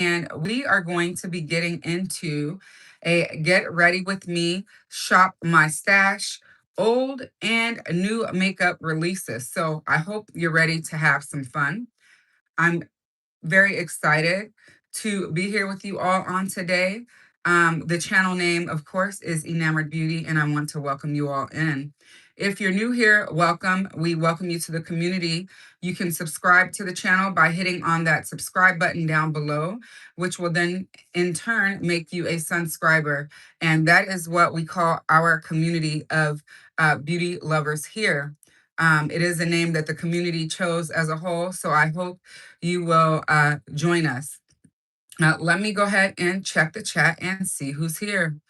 and we are going to be getting into a Get Ready With Me, Shop My Stash, old and new makeup releases. So I hope you're ready to have some fun. I'm very excited to be here with you all on today. The channel name, of course, is Enamored Beauty, and I want to welcome you all in. If you're new here, welcome. We welcome you to the community. You can subscribe to the channel by hitting on that subscribe button down below, which will then in turn make you a sunscriber. And that is what we call our community of beauty lovers here. It is a name that the community chose as a whole, so I hope you will join us. Let me go ahead and check the chat and see who's here.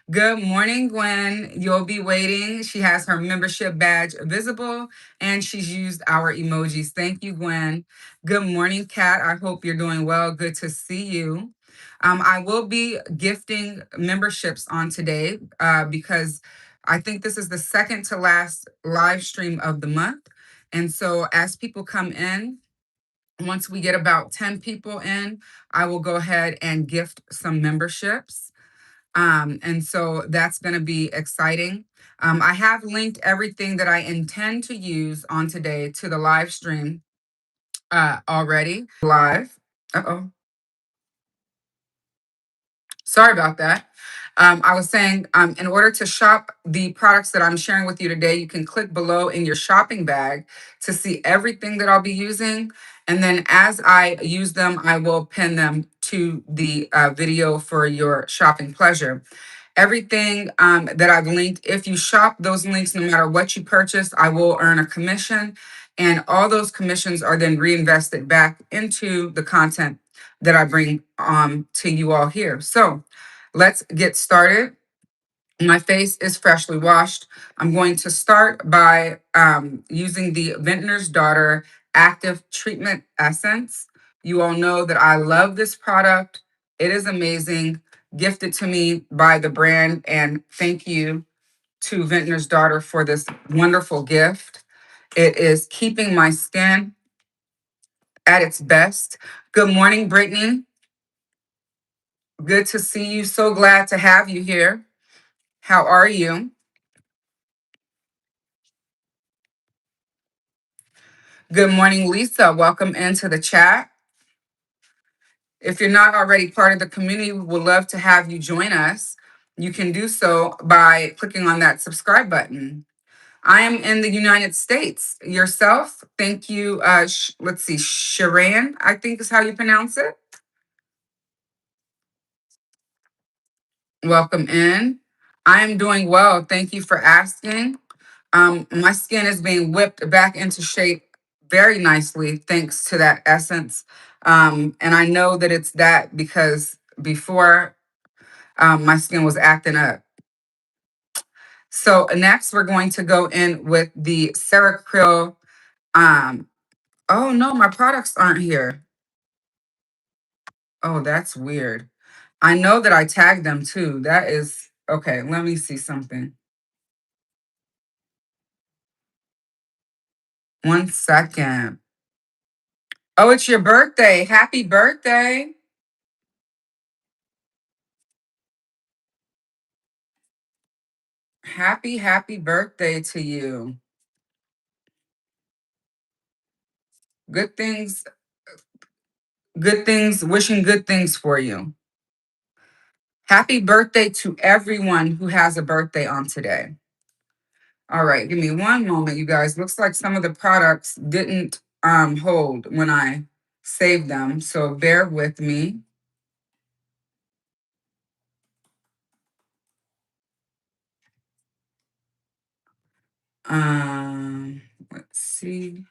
Good morning, Gwen. You'll be waiting. She has her membership badge visible and she's used our emojis. Thank you, Gwen. Good morning, Kat. I hope you're doing well. Good to see you. I will be gifting memberships on today because I think this is the second to last live stream of the month. And so as people come in, once we get about 10 people in, I will go ahead and gift some memberships. And so that's going to be exciting. I have linked everything that I intend to use on today to the live stream already. Live. Uh-oh. Sorry about that. I was saying, in order to shop the products that I'm sharing with you today, you can click below in your shopping bag to see everything that I'll be using. And then as I use them, I will pin them to the video for your shopping pleasure. Everything that I've linked, if you shop those links, no matter what you purchase, I will earn a commission. And all those commissions are then reinvested back into the content that I bring to you all here. So let's get started. My face is freshly washed. I'm going to start by using the Vintner's Daughter Active Treatment Essence. You all know that I love this product. It is amazing, gifted to me by the brand, and thank you to Vintner's Daughter for this wonderful gift. It is keeping my skin at its best. Good morning, Brittany. Good to see you. So glad to have you here. How are you? Good morning, Lisa. Welcome into the chat. If you're not already part of the community, we would love to have you join us. You can do so by clicking on that subscribe button. I am in the United States. Yourself? Thank you. Let's see, Sharan, I think is how you pronounce it. Welcome in. I am doing well. Thank you for asking. My skin is being whipped back into shape very nicely thanks to that essence. And I know that it's that because before my skin was acting up. So next we're going to go in with the Ceracril. Oh no, my products aren't here. Oh, that's weird. I know that I tagged them too. That is, okay, let me see something. 1 second. Oh, it's your birthday. Happy birthday. Happy birthday to you. Good things, wishing good things for you. Happy birthday to everyone who has a birthday on today. All right, give me one moment, you guys. Looks like some of the products didn't hold when I saved them, so bear with me. Let's see.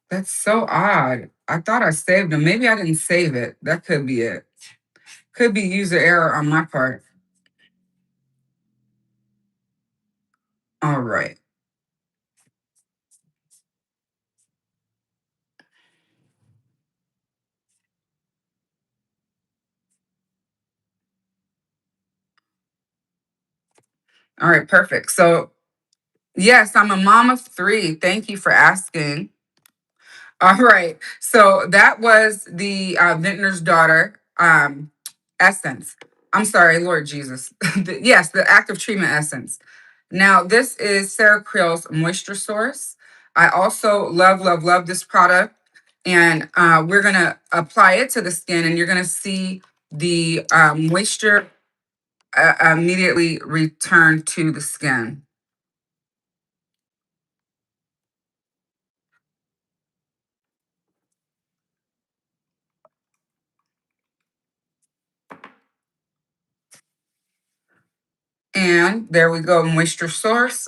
That's so odd. I thought I saved them. Maybe I didn't save it. That could be it. Could be user error on my part. All right. All right, perfect. So, yes, I'm a mom of 3. Thank you for asking. All right. So that was the Vintner's Daughter essence. I'm sorry, Lord Jesus. Yes, the active treatment essence. Now, this is Sarah Creel's moisture source. I also love, love, love this product. And we're going to apply it to the skin, and you're going to see the moisture immediately return to the skin. And there we go, moisture source.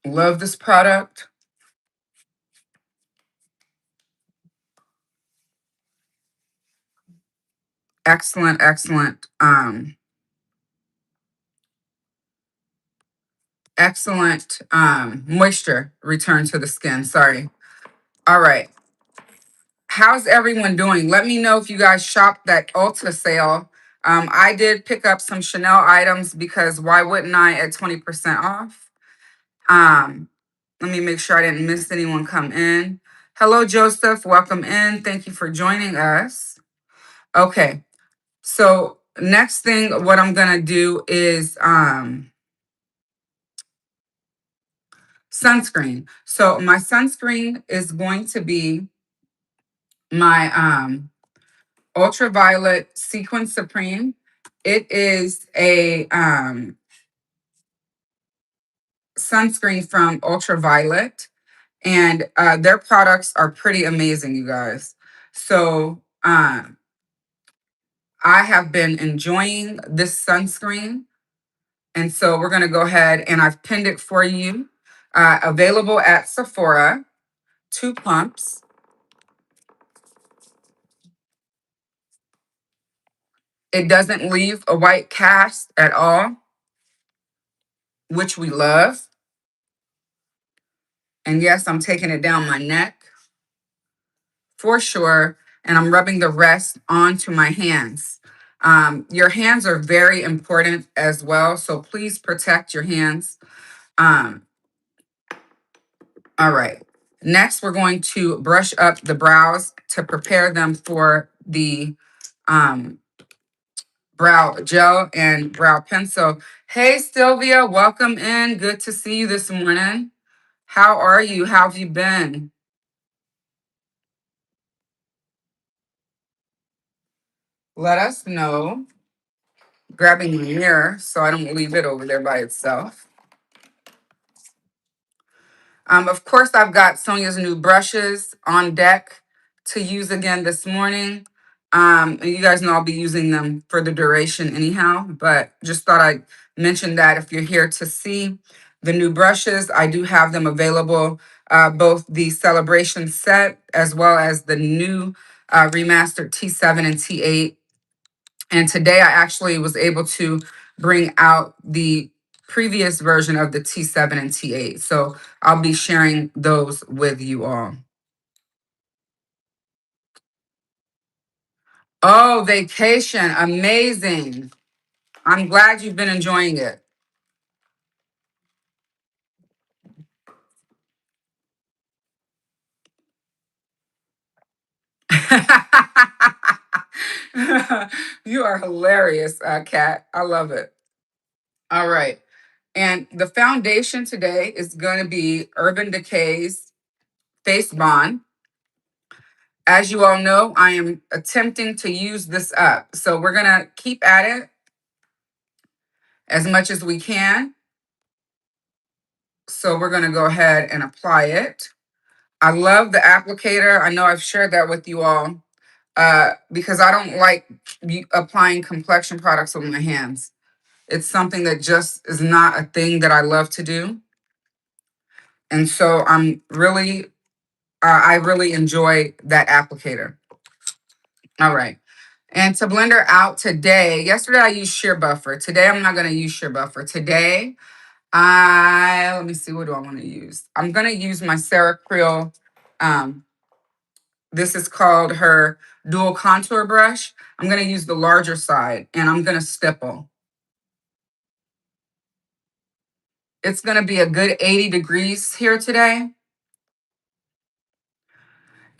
Love this product. Excellent, excellent, excellent moisture return to the skin. Sorry. All right. How's everyone doing? Let me know if you guys shopped that Ulta sale. I did pick up some Chanel items because why wouldn't I at 20% off? Um, Let me make sure I didn't miss anyone come in. Hello, Joseph. Welcome in. Thank you for joining us. Okay. So next thing, what I'm going to do is sunscreen. So my sunscreen is going to be my ultraviolet sequin supreme. It is a sunscreen from Ultraviolet, and their products are pretty amazing, you guys. So I have been enjoying this sunscreen, and so we're going to go ahead, and I've pinned it for you. Available at Sephora, 2 pumps. It doesn't leave a white cast at all, which we love. And yes, I'm taking it down my neck for sure. And I'm rubbing the rest onto my hands. Your hands are very important as well. So please protect your hands. All right. Next, we're going to brush up the brows to prepare them for the um, brow gel and brow pencil. Hey, Sylvia, welcome in. Good to see you this morning. How are you? How have you been? Let us know. Grabbing the mirror so I don't leave it over there by itself. Of course, I've got Sonia's new brushes on deck to use again this morning. And you guys know I'll be using them for the duration anyhow, but just thought I'd mention that if you're here to see the new brushes, I do have them available, both the celebration set as well as the new remastered T7 and T8. And today I actually was able to bring out the previous version of the T7 and T8. So I'll be sharing those with you all. Oh, vacation. Amazing. I'm glad you've been enjoying it. You are hilarious, Kat. I love it. All right. And the foundation today is going to be Urban Decay's Face Bond. As you all know, I am attempting to use this up. So we're going to keep at it as much as we can. So we're going to go ahead and apply it. I love the applicator. I know I've shared that with you all because I don't like applying complexion products with my hands. It's something that just is not a thing that I love to do. And so I really enjoy that applicator. All right. And to blend her out today, yesterday I used sheer buffer. Today I'm not going to use sheer buffer. Today, let me see, what do I want to use? I'm going to use my Sarah Creel. This is called her dual contour brush. I'm going to use the larger side and I'm going to stipple. It's going to be a good 80 degrees here today.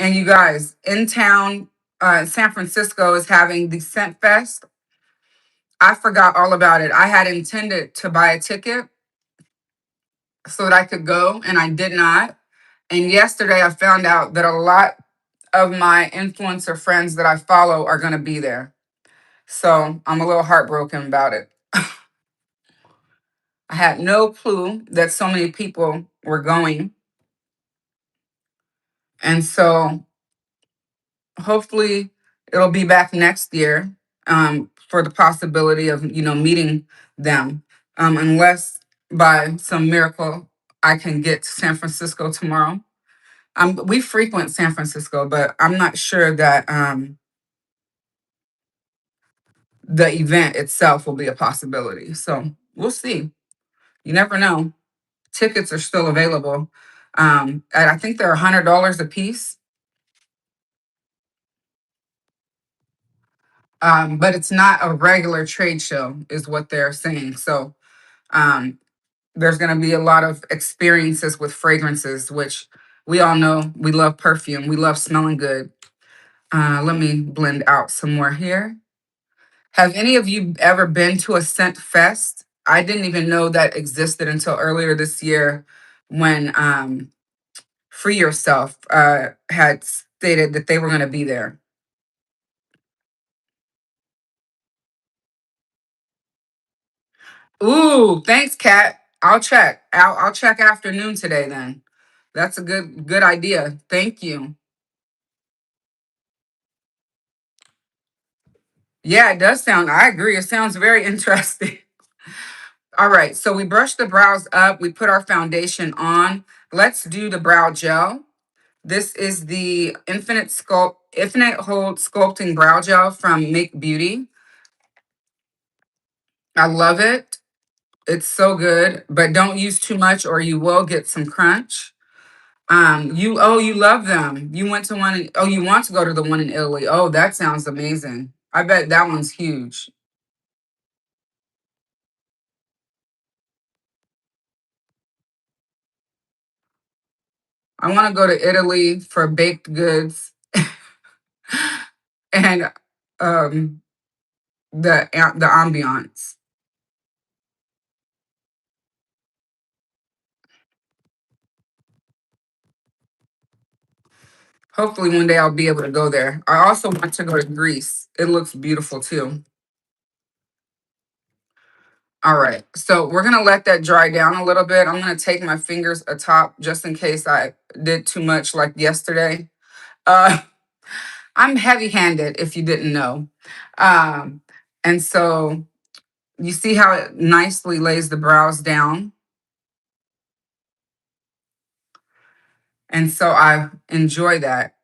And you guys, in town, San Francisco is having the Scent Fest. I forgot all about it. I had intended to buy a ticket so that I could go, and I did not. And yesterday I found out that a lot of my influencer friends that I follow are going to be there. So I'm a little heartbroken about it. I had no clue that so many people were going. And so hopefully it'll be back next year, for the possibility of, meeting them. Unless by some miracle I can get to San Francisco tomorrow. We frequent San Francisco, but I'm not sure that the event itself will be a possibility. So we'll see. You never know. Tickets are still available. And I think they're $100 a piece. But it's not a regular trade show, is what they're saying. So um, there's going to be a lot of experiences with fragrances, which we all know we love perfume. We love smelling good. Let me blend out some more here. Have any of you ever been to a scent fest? I didn't even know that existed until earlier this year when Free Yourself had stated that they were going to be there. Ooh, thanks, Kat. I'll check. I'll check afternoon today then. That's a good idea. Thank you. Yeah, it does sound. I agree. It sounds very interesting. All right, so we brushed the brows up. We put our foundation on. Let's do the brow gel. This is the Infinite Hold Sculpting Brow Gel from Make Beauty. I love it. It's so good, but don't use too much or you will get some crunch. You love them. You went to you want to go to the one in Italy. Oh, that sounds amazing. I bet that one's huge. I want to go to Italy for baked goods and um the ambiance. Hopefully one day I'll be able to go there. I also want to go to Greece. It looks beautiful too. All right, so we're gonna let that dry down a little bit. I'm gonna take my fingers atop just in case I did too much like yesterday. Uh, I'm heavy-handed, if you didn't know. Um, and so you see how it nicely lays the brows down. And so I enjoy that.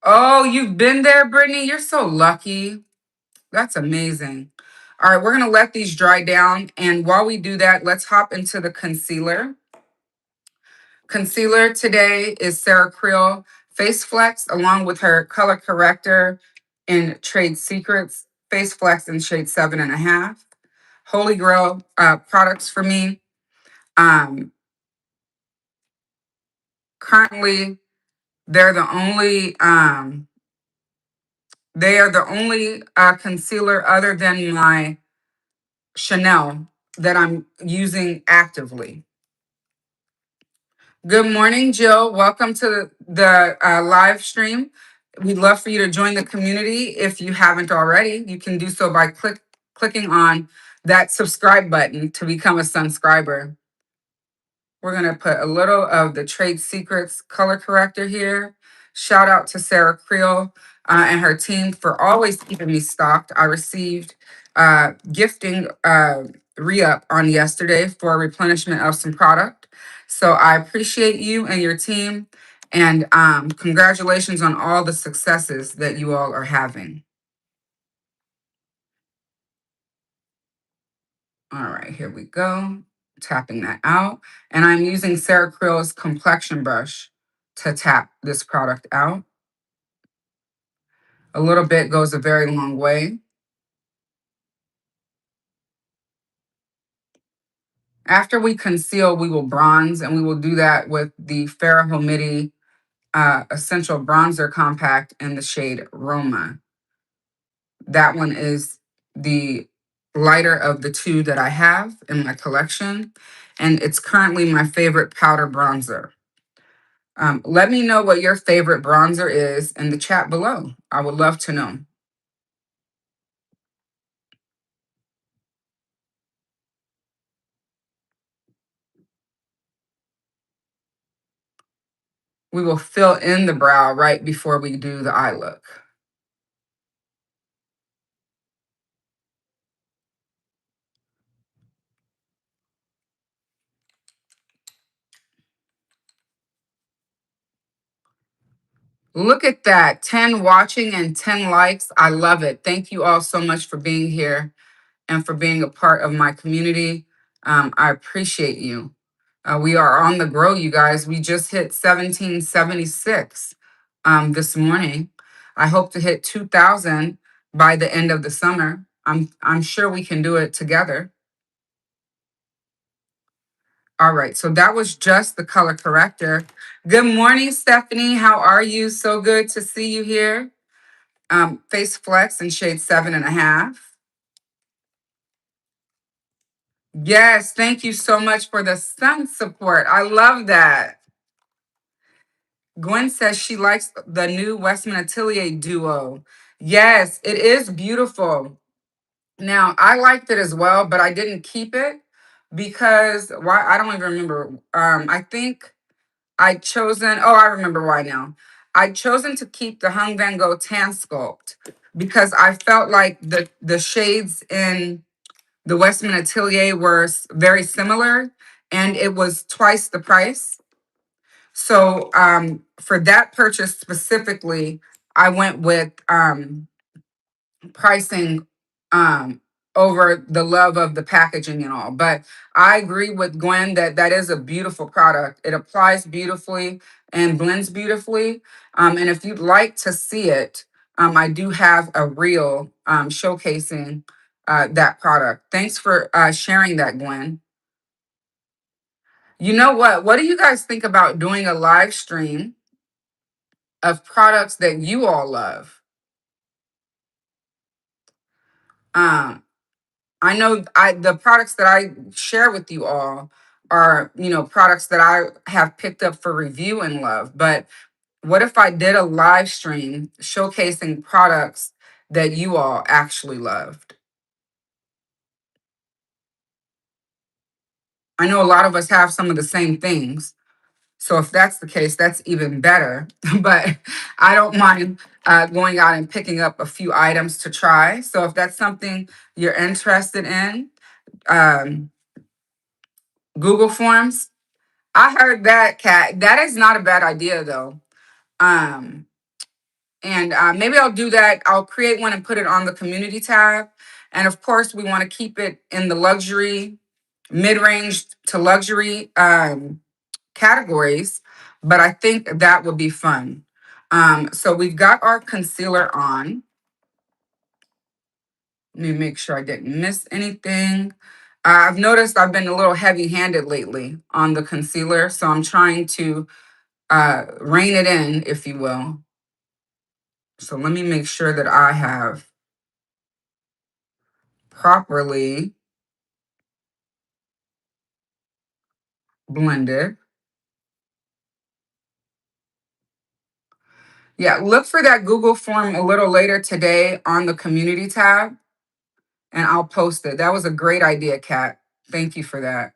Oh, you've been there, Brittany? You're so lucky. That's amazing. All right, we're going to let these dry down. And while we do that, let's hop into the concealer. Concealer today is Sarah Creel Face Flex, along with her color corrector in Trade Secrets, Face Flex in shade 7.5. Holy Grail products for me. Um, Currently, they're the only they are the only concealer other than my Chanel that I'm using actively. Good morning, Jill. Welcome to the live stream. We'd love for you to join the community. If you haven't already, you can do so by clicking on that subscribe button to become a subscriber. We're going to put a little of the Trade Secrets color corrector here. Shout out to Sarah Creel and her team for always keeping me stocked. I received gifting re-up on yesterday for replenishment of some product. So I appreciate you and your team. And congratulations on all the successes that you all are having. All right, here we go. Tapping that out. And I'm using Sarah Creel's complexion brush to tap this product out. A little bit goes a very long way. After we conceal, we will bronze, and we will do that with the Farrah Homidi Essential Bronzer Compact in the shade Roma. That one is the lighter of the two that I have in my collection, and it's currently my favorite powder bronzer. Let me know what your favorite bronzer is in the chat below. I would love to know. We will fill in the brow right before we do the eye look. Look at that, 10 watching and 10 likes. I love it. Thank you all so much for being here and for being a part of my community. I appreciate you. We are on the grow, you guys. We just hit 1776 this morning. I hope to hit 2,000 by the end of the summer. I'm sure we can do it together. All right, so that was just the color corrector. Good morning, Stephanie. How are you? So good to see you here. Face Flex in shade 7.5. Yes, thank you so much for the sun support. I love that. Gwen says she likes the new Westman Atelier duo. Yes, it is beautiful. Now, I liked it as well, but I didn't keep it because why? I don't even remember. I think I'd chosen, oh, I remember why now. I'd chosen to keep the Hung Van Gogh Tan Sculpt because I felt like the shades in the Westman Atelier were very similar and it was twice the price. So for that purchase specifically, I went with pricing over the love of the packaging and all. But I agree with Gwen that that is a beautiful product. It applies beautifully and blends beautifully. And if you'd like to see it, I do have a reel showcasing that product. Thanks for sharing that, Gwen. You know what? What do you guys think about doing a live stream of products that you all love? Um, I know the products that I share with you all are, products that I have picked up for review and love. But what if I did a live stream showcasing products that you all actually loved? I know a lot of us have some of the same things. So if that's the case, that's even better. But I don't mind going out and picking up a few items to try. So if that's something you're interested in, um, Google Forms. I heard that, Kat. That is not a bad idea, though. Um, and maybe I'll do that. I'll create one and put it on the community tab. And of course, we want to keep it in the luxury, mid-range to luxury categories. But I think that would be fun. So we've got our concealer on. Let me make sure I didn't miss anything. I've noticed I've been a little heavy-handed lately on the concealer, so I'm trying to rein it in, if you will. So let me make sure that I have properly blended. Yeah, look for that Google form a little later today on the community tab, and I'll post it. That was a great idea, Kat. Thank you for that.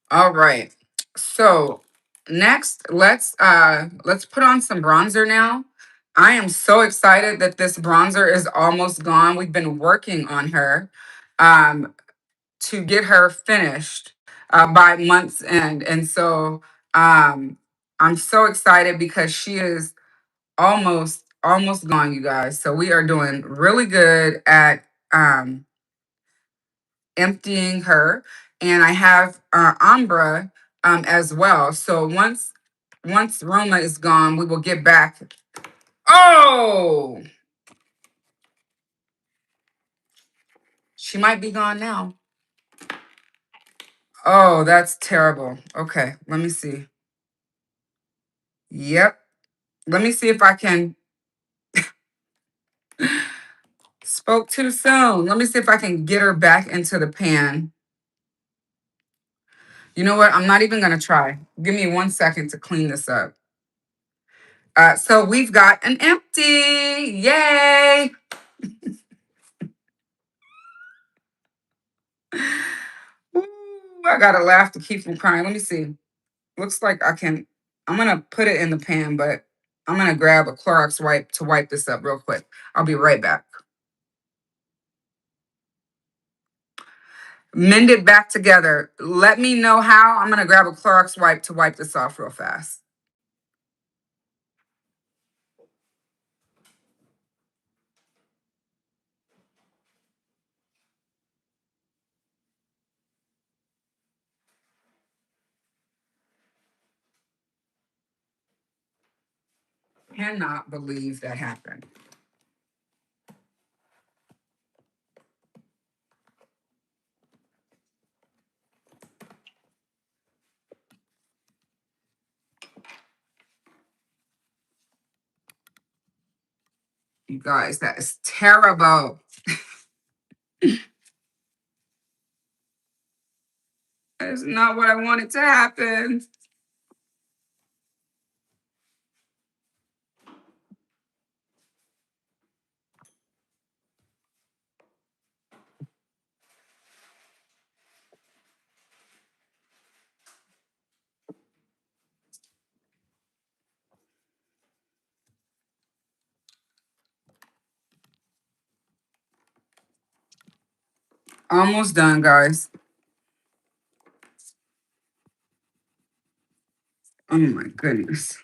All right. So next, let's put on some bronzer now. I am so excited that this bronzer is almost gone. We've been working on her to get her finished by month's end. And so I'm so excited because she is almost gone, you guys. So we are doing really good at emptying her. And I have Umbra as well. So once Once Roma is gone, we will get back. Oh, she might be gone now. Oh, that's terrible. Okay, let me see. Yep. Let me see if I can. Spoke too soon. Let me see if I can get her back into the pan. You know what? I'm not even going to try. Give me 1 second to clean this up. So we've got an empty. Yay. Ooh, I got to laugh to keep from crying. Let me see. Looks like I can. I'm going to put it in the pan, but I'm going to grab a Clorox wipe to wipe this up real quick. I'll be right back. Mend it back together. Let me know how. I'm going to grab a Clorox wipe to wipe this off real fast. Cannot believe that happened. You guys, that is terrible. That is not what I wanted to happen. Almost done, guys. Oh my goodness.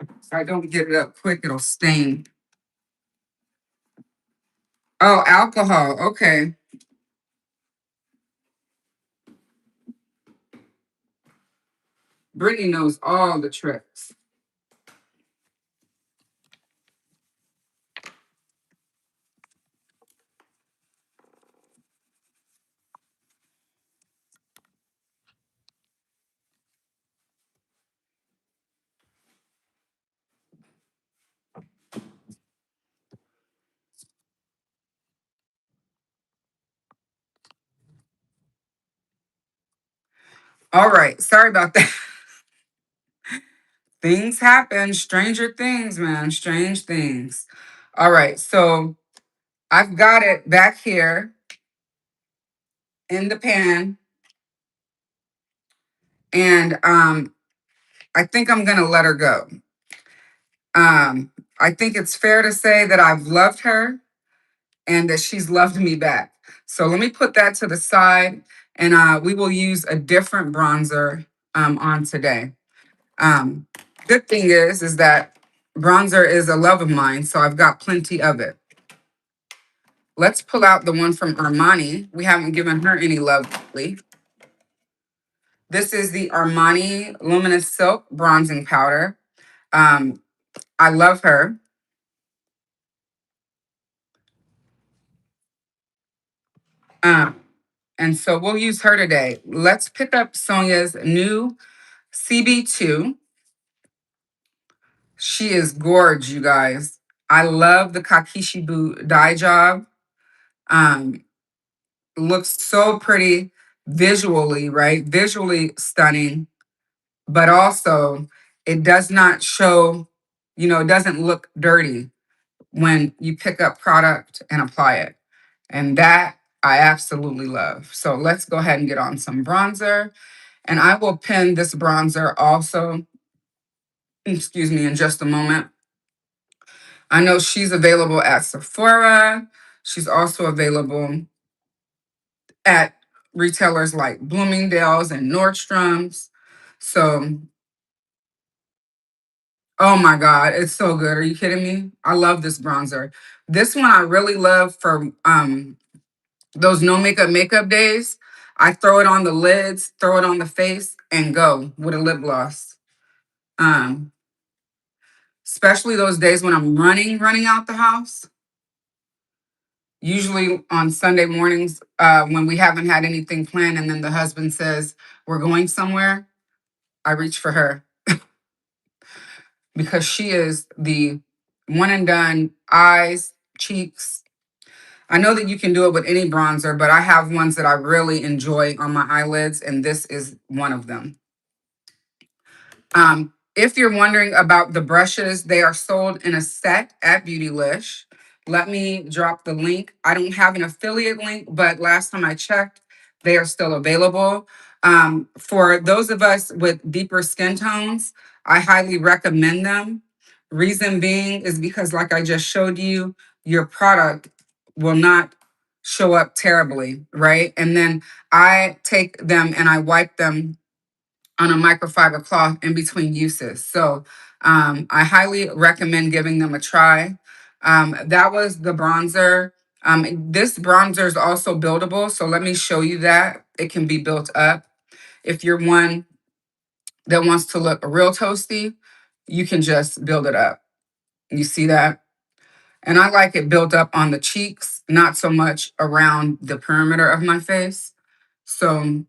If I don't get it up quick, it'll stain. Oh, alcohol. Okay. Brittany knows all the tricks. All right. Sorry about that. Things happen. Stranger things, man. Strange things. All right. So I've got it back here in the pan. And I think I'm gonna let her go. I think it's fair to say that I've loved her and that she's loved me back. So let me put that to the side, and we will use a different bronzer on today. Um, Good thing is that bronzer is a love of mine, so I've got plenty of it. Let's pull out the one from Armani. We haven't given her any love lately. This is the Armani Luminous Silk Bronzing Powder. I love her. And so we'll use her today. Let's pick up Sonia's new CB2. She is gorge, you guys. I love the Kakishibu dye job. Um, Looks so pretty visually, right? Visually stunning, but also it does not show, it doesn't look dirty when you pick up product and apply it. And that I absolutely love. So let's go ahead and get on some bronzer. And I will pin this bronzer also, excuse me, in just a moment. I know she's available at Sephora. She's also available at retailers like Bloomingdale's and Nordstrom's. So Oh my God, it's so good. Are you kidding me? I love this bronzer. This one I really love for those no makeup days. I throw it on the lids, throw it on the face, and go with a lip gloss. Um, Especially those days when I'm running out the house. Usually on Sunday mornings, when we haven't had anything planned, and then the husband says we're going somewhere, I reach for her because she is the one and done eyes, cheeks. I know that you can do it with any bronzer, but I have ones that I really enjoy on my eyelids, and this is one of them. If you're wondering about the brushes, they are sold in a set at Beautylish. Let me drop the link. I don't have an affiliate link, but last time I checked, they are still available. For those of us with deeper skin tones, I highly recommend them. Reason being is because, like I just showed you, your product will not show up terribly, right? And then I take them and I wipe them on a microfiber cloth in between uses. So I highly recommend giving them a try. That was the bronzer. This bronzer is also buildable. So let me show you that. It can be built up. If you're one that wants to look real toasty, you can just build it up. You see that? And I like it built up on the cheeks, not so much around the perimeter of my face. So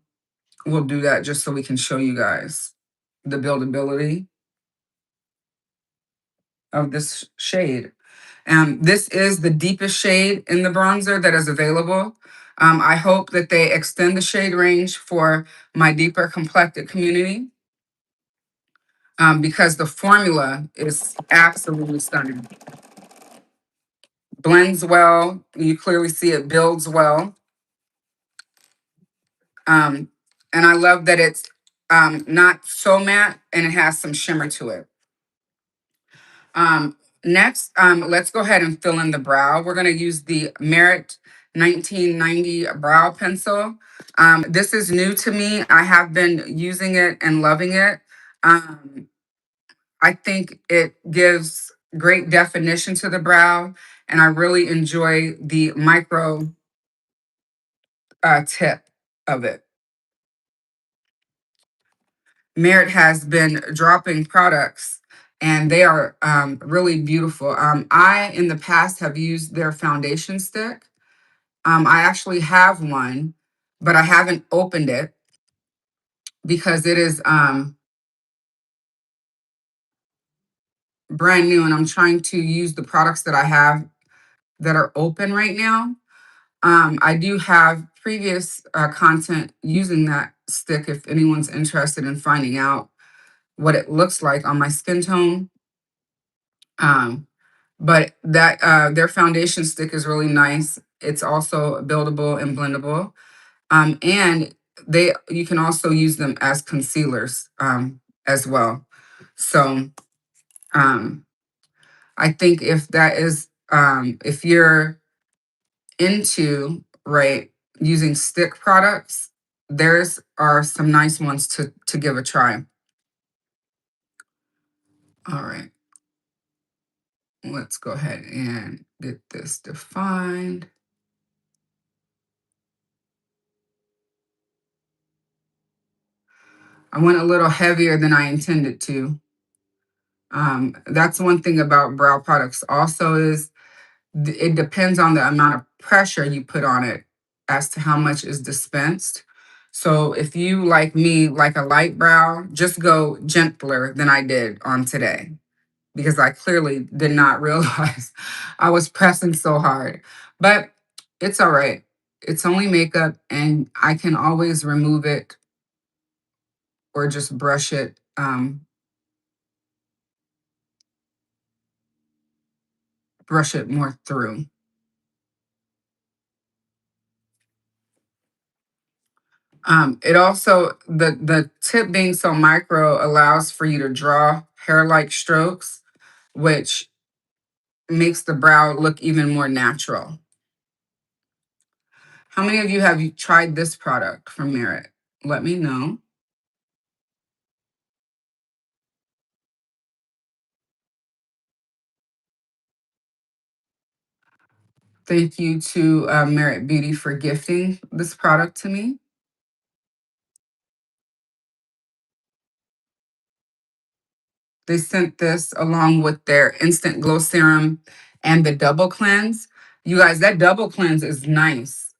we'll do that just so we can show you guys the buildability of this shade. This is the deepest shade in the bronzer that is available. I hope that they extend the shade range for my deeper complected community because the formula is absolutely stunning. Blends well. You clearly see it builds well. And I love that it's not so matte and it has some shimmer to it. Next, let's go ahead and fill in the brow. We're going to use the Merit 1990 brow pencil. This is new to me. I have been using it and loving it. I think it gives great definition to the brow, and I really enjoy the micro tip of it. Merit has been dropping products and they are really beautiful. I, in the past, have used their foundation stick. I actually have one, but I haven't opened it because it is brand new and I'm trying to use the products that I have that are open right now. I do have previous content using that stick if anyone's interested in finding out what it looks like on my skin tone. But that their foundation stick is really nice. It's also buildable and blendable. And you can also use them as concealers as well. So I think if that is if you're into using stick products, there's are some nice ones to give a try. All right. Let's go ahead and get this defined. I went a little heavier than I intended to. That's one thing about brow products also is it depends on the amount of pressure you put on it as to how much is dispensed. So if you, like me, like a light brow, just go gentler than I did on today because I clearly did not realize I was pressing so hard. But it's all right. It's only makeup and I can always remove it or just brush it more through. It also, the tip being so micro allows for you to draw hair-like strokes, which makes the brow look even more natural. How many of you have you tried this product from Merit? Let me know. Thank you to Merit Beauty for gifting this product to me. They sent this along with their Instant Glow Serum and the Double Cleanse. You guys, that Double Cleanse is nice.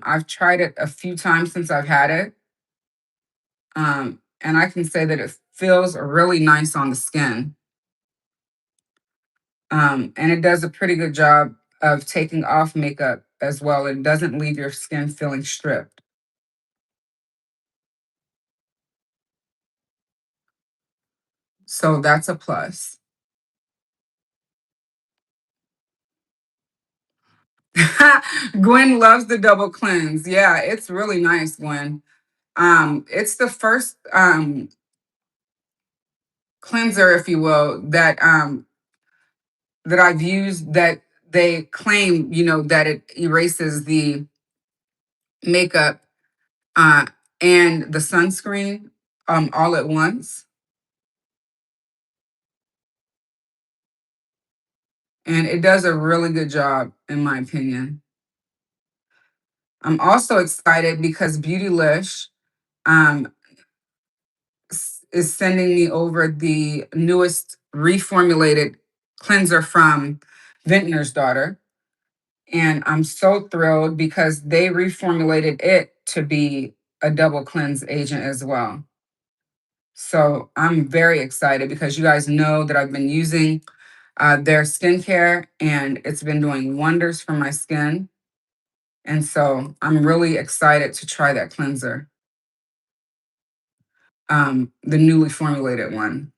I've tried it a few times since I've had it. And I can say that it feels really nice on the skin. And it does a pretty good job of taking off makeup as well. It doesn't leave your skin feeling stripped. So that's a plus. Gwen loves the double cleanse. Yeah, it's really nice, Gwen. It's the first cleanser, if you will, that I've used that they claim, that it erases the makeup uh, and the sunscreen all at once. And it does a really good job, in my opinion. I'm also excited because Beautylish um, is sending me over the newest reformulated cleanser from Vintner's Daughter. And I'm so thrilled because they reformulated it to be a double cleanse agent as well. So I'm very excited because you guys know that I've been using their skincare and it's been doing wonders for my skin. And so I'm really excited to try that cleanser, the newly formulated one.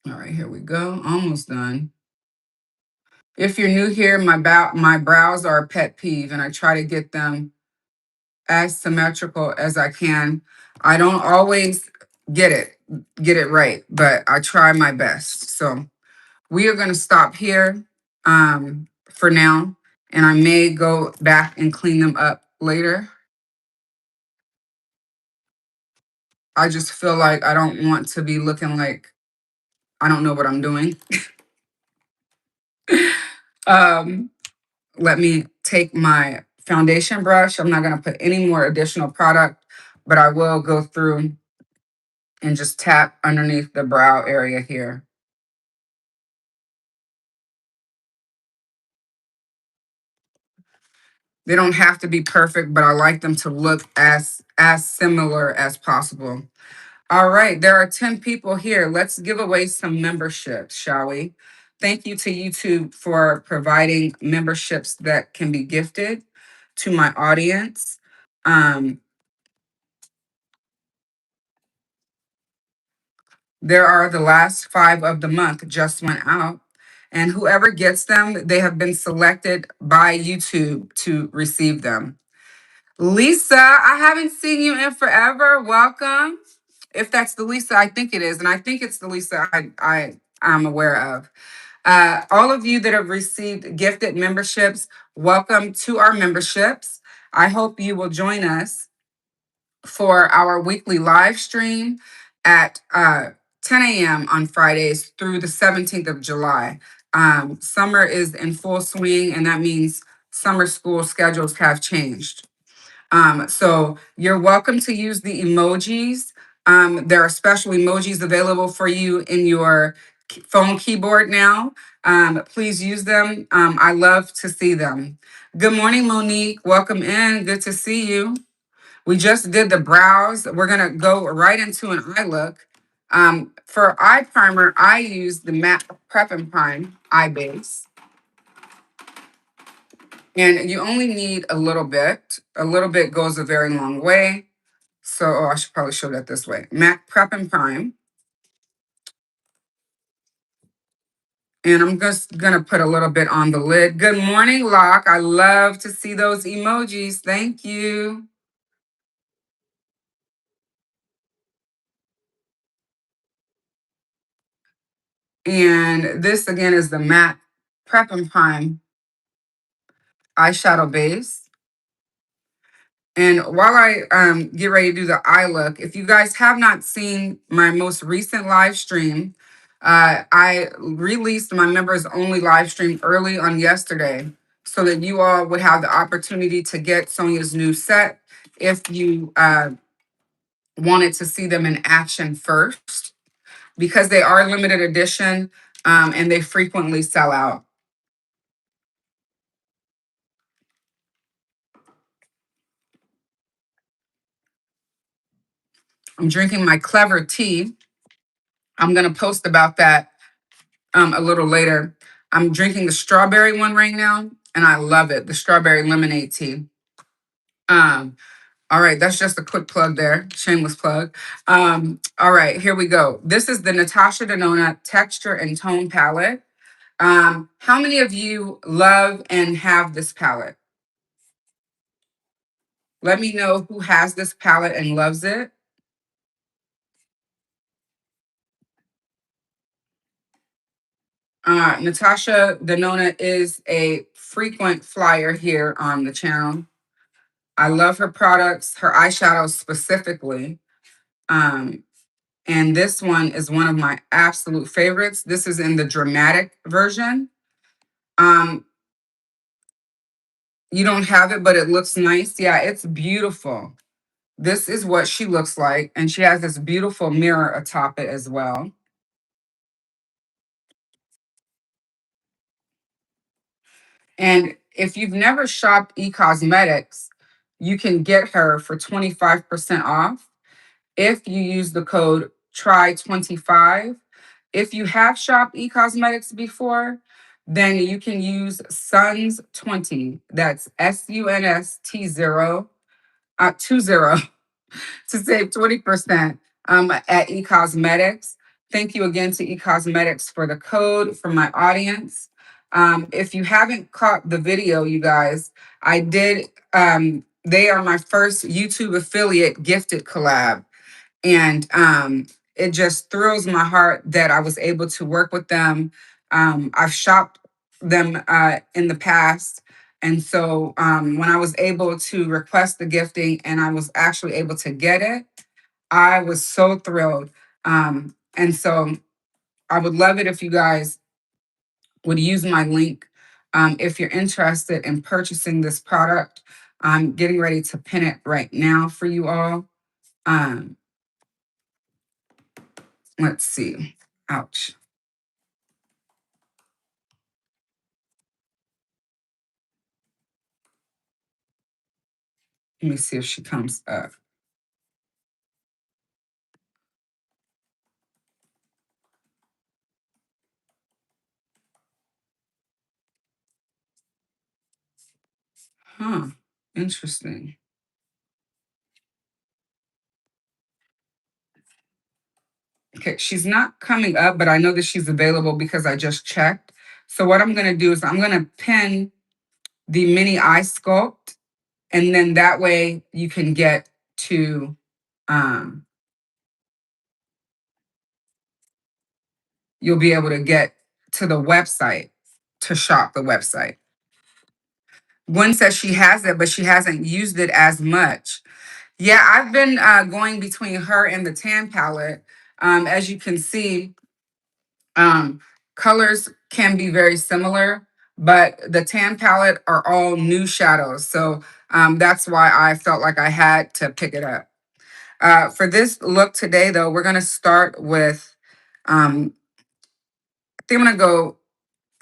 All right, here we go. Almost done. If you're new here, my brows are a pet peeve, and I try to get them as symmetrical as I can. I don't always get it right, but I try my best. So we are going to stop here for now, and I may go back and clean them up later. I just feel like I don't want to be looking like I don't know what I'm doing. um, Let me take my foundation brush. I'm not going to put any more additional product, but I will go through and just tap underneath the brow area here. They don't have to be perfect, but I like them to look as similar as possible. All right, there are 10 people here. Let's give away some memberships, shall we? Thank you to YouTube for providing memberships that can be gifted to my audience. There are the last 5 of the month just went out. And whoever gets them, they have been selected by YouTube to receive them. Lisa, I haven't seen you in forever. Welcome. If that's the Lisa, I think it is. And I think it's the Lisa I'm aware of. All of you that have received gifted memberships, welcome to our memberships. I hope you will join us for our weekly live stream at 10 a.m. on Fridays through the 17th of July. Summer is in full swing, and that means summer school schedules have changed. So you're welcome to use the emojis. There are special emojis available for you in your phone keyboard now. Please use them. I love to see them. Good morning, Monique. Welcome in. Good to see you. We just did the brows. We're going to go right into an eye look. For eye primer, I use the MAC Prep and Prime eye base. And you only need a little bit. A little bit goes a very long way. So I should probably show that this way. MAC Prep and Prime. And I'm just going to put a little bit on the lid. Good morning, Locke. I love to see those emojis. Thank you. And this, again, is the MAC Prep and Prime eyeshadow base. And while I get ready to do the eye look, if you guys have not seen my most recent live stream, I released my members only live stream early on yesterday so that you all would have the opportunity to get Sonia's new set if you wanted to see them in action first, because they are limited edition and they frequently sell out. I'm drinking my Clever tea. I'm going to post about that a little later. I'm drinking the strawberry one right now, and I love it. The strawberry lemonade tea. All right, that's just a quick plug there. Shameless plug. All right, here we go. This is the Natasha Denona Texture and Tone Palette. How many of you love and have this palette? Let me know who has this palette and loves it. Natasha Denona is a frequent flyer here on the channel. I love her products, her eyeshadows specifically. And this one is one of my absolute favorites. This is in the dramatic version. You don't have it, but it looks nice. Yeah, it's beautiful. This is what she looks like. And she has this beautiful mirror atop it as well. And if you've never shopped e-cosmetics, you can get her for 25% off if you use the code TRY25. If you have shopped e-cosmetics before, then you can use SUNS20. That's SUNST0 20 to save 20% at eCosmetics. Thank you again to eCosmetics for the code for my audience. If you haven't caught the video, you guys, I did, they are my first YouTube affiliate gifted collab. And it just thrills my heart that I was able to work with them. I've shopped them in the past. And so when I was able to request the gifting and I was actually able to get it, I was so thrilled. And so I would love it if you guys would use my link. If you're interested in purchasing this product, I'm getting ready to pin it right now for you all. Let's see. Ouch. Let me see if she comes up. Huh. Interesting. Okay, she's not coming up, but I know that she's available because I just checked. So what I'm going to do is I'm going to pin the mini eye sculpt, and then that way you can get to, you'll be able to get to the website to shop the website. Gwen says she has it, but she hasn't used it as much. Yeah, I've been going between her and the tan palette. As you can see, colors can be very similar, but the tan palette are all new shadows. So that's why I felt like I had to pick it up. For this look today, though, we're going to start with, I think I'm going to go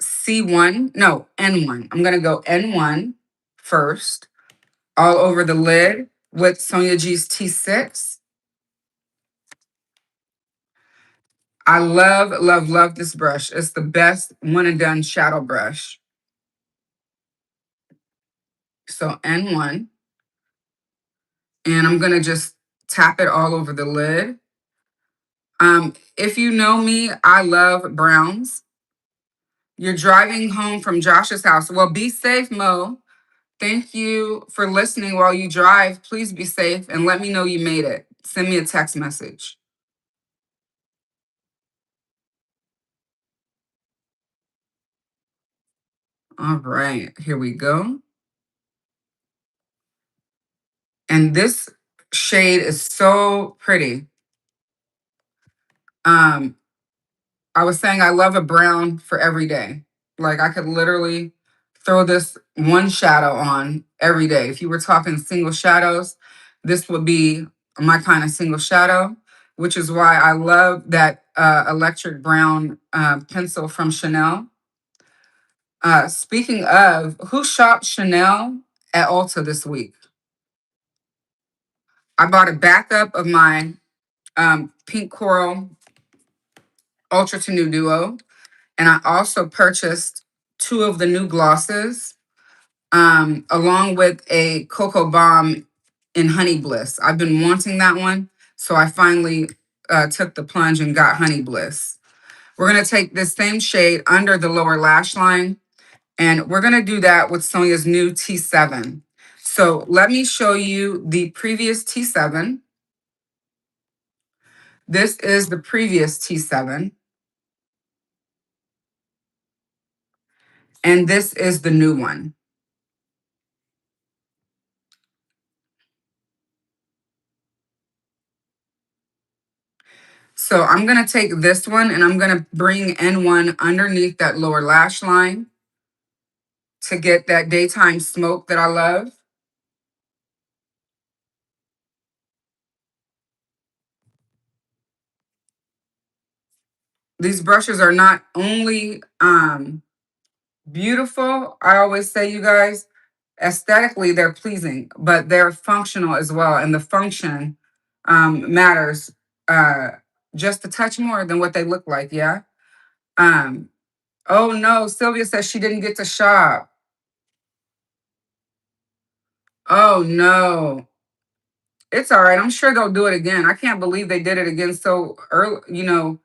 C1, no, N1. I'm going to go N1 first, all over the lid with Sonia G's T6. I love, love, love this brush. It's the best one and done shadow brush. So N1. And I'm going to just tap it all over the lid. If you know me, I love browns. You're driving home from Josh's house. Well, be safe, Mo. Thank you for listening while you drive. Please be safe and let me know you made it. Send me a text message. All right, here we go. And this shade is so pretty. I was saying I love a brown for every day. Like I could literally throw this one shadow on every day. If you were talking single shadows, this would be my kind of single shadow, which is why I love that electric brown pencil from Chanel. Speaking of, who shopped Chanel at Ulta this week? I bought a backup of my pink coral Ultra to New Duo. And I also purchased two of the new glosses, along with a Cocoa Bomb in Honey Bliss. I've been wanting that one, so I finally took the plunge and got Honey Bliss. We're going to take this same shade under the lower lash line, and we're going to do that with Sonia's new T7. So let me show you the previous T7. This is the previous T7, and this is the new one. So I'm going to take this one and I'm going to bring in one underneath that lower lash line to get that daytime smoke that I love. These brushes are not only beautiful, I always say, you guys, aesthetically they're pleasing, but they're functional as well. And the function matters just a touch more than what they look like, yeah? Oh no, Sylvia says she didn't get to shop. Oh no. It's all right. I'm sure they'll do it again. I can't believe they did it again so early.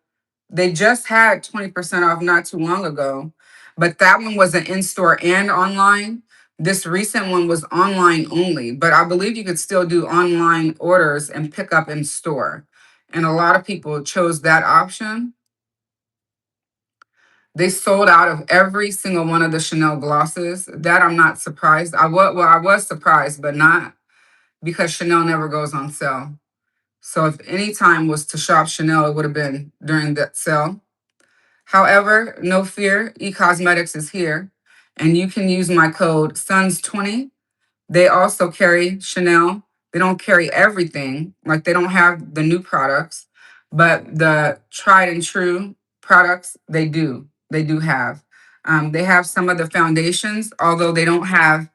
They just had 20% off not too long ago, but that one was an in-store and online. This recent one was online only, but I believe you could still do online orders and pick up in store. And a lot of people chose that option. They sold out of every single one of the Chanel glosses. That I'm not surprised. I was surprised, but not because Chanel never goes on sale. So if any time was to shop Chanel, it would have been during that sale. However, no fear, eCosmetics is here, and you can use my code SUNS20. They also carry Chanel. They don't carry everything, like they don't have the new products, but the tried and true products, they do. They do have. They have some of the foundations, although they don't have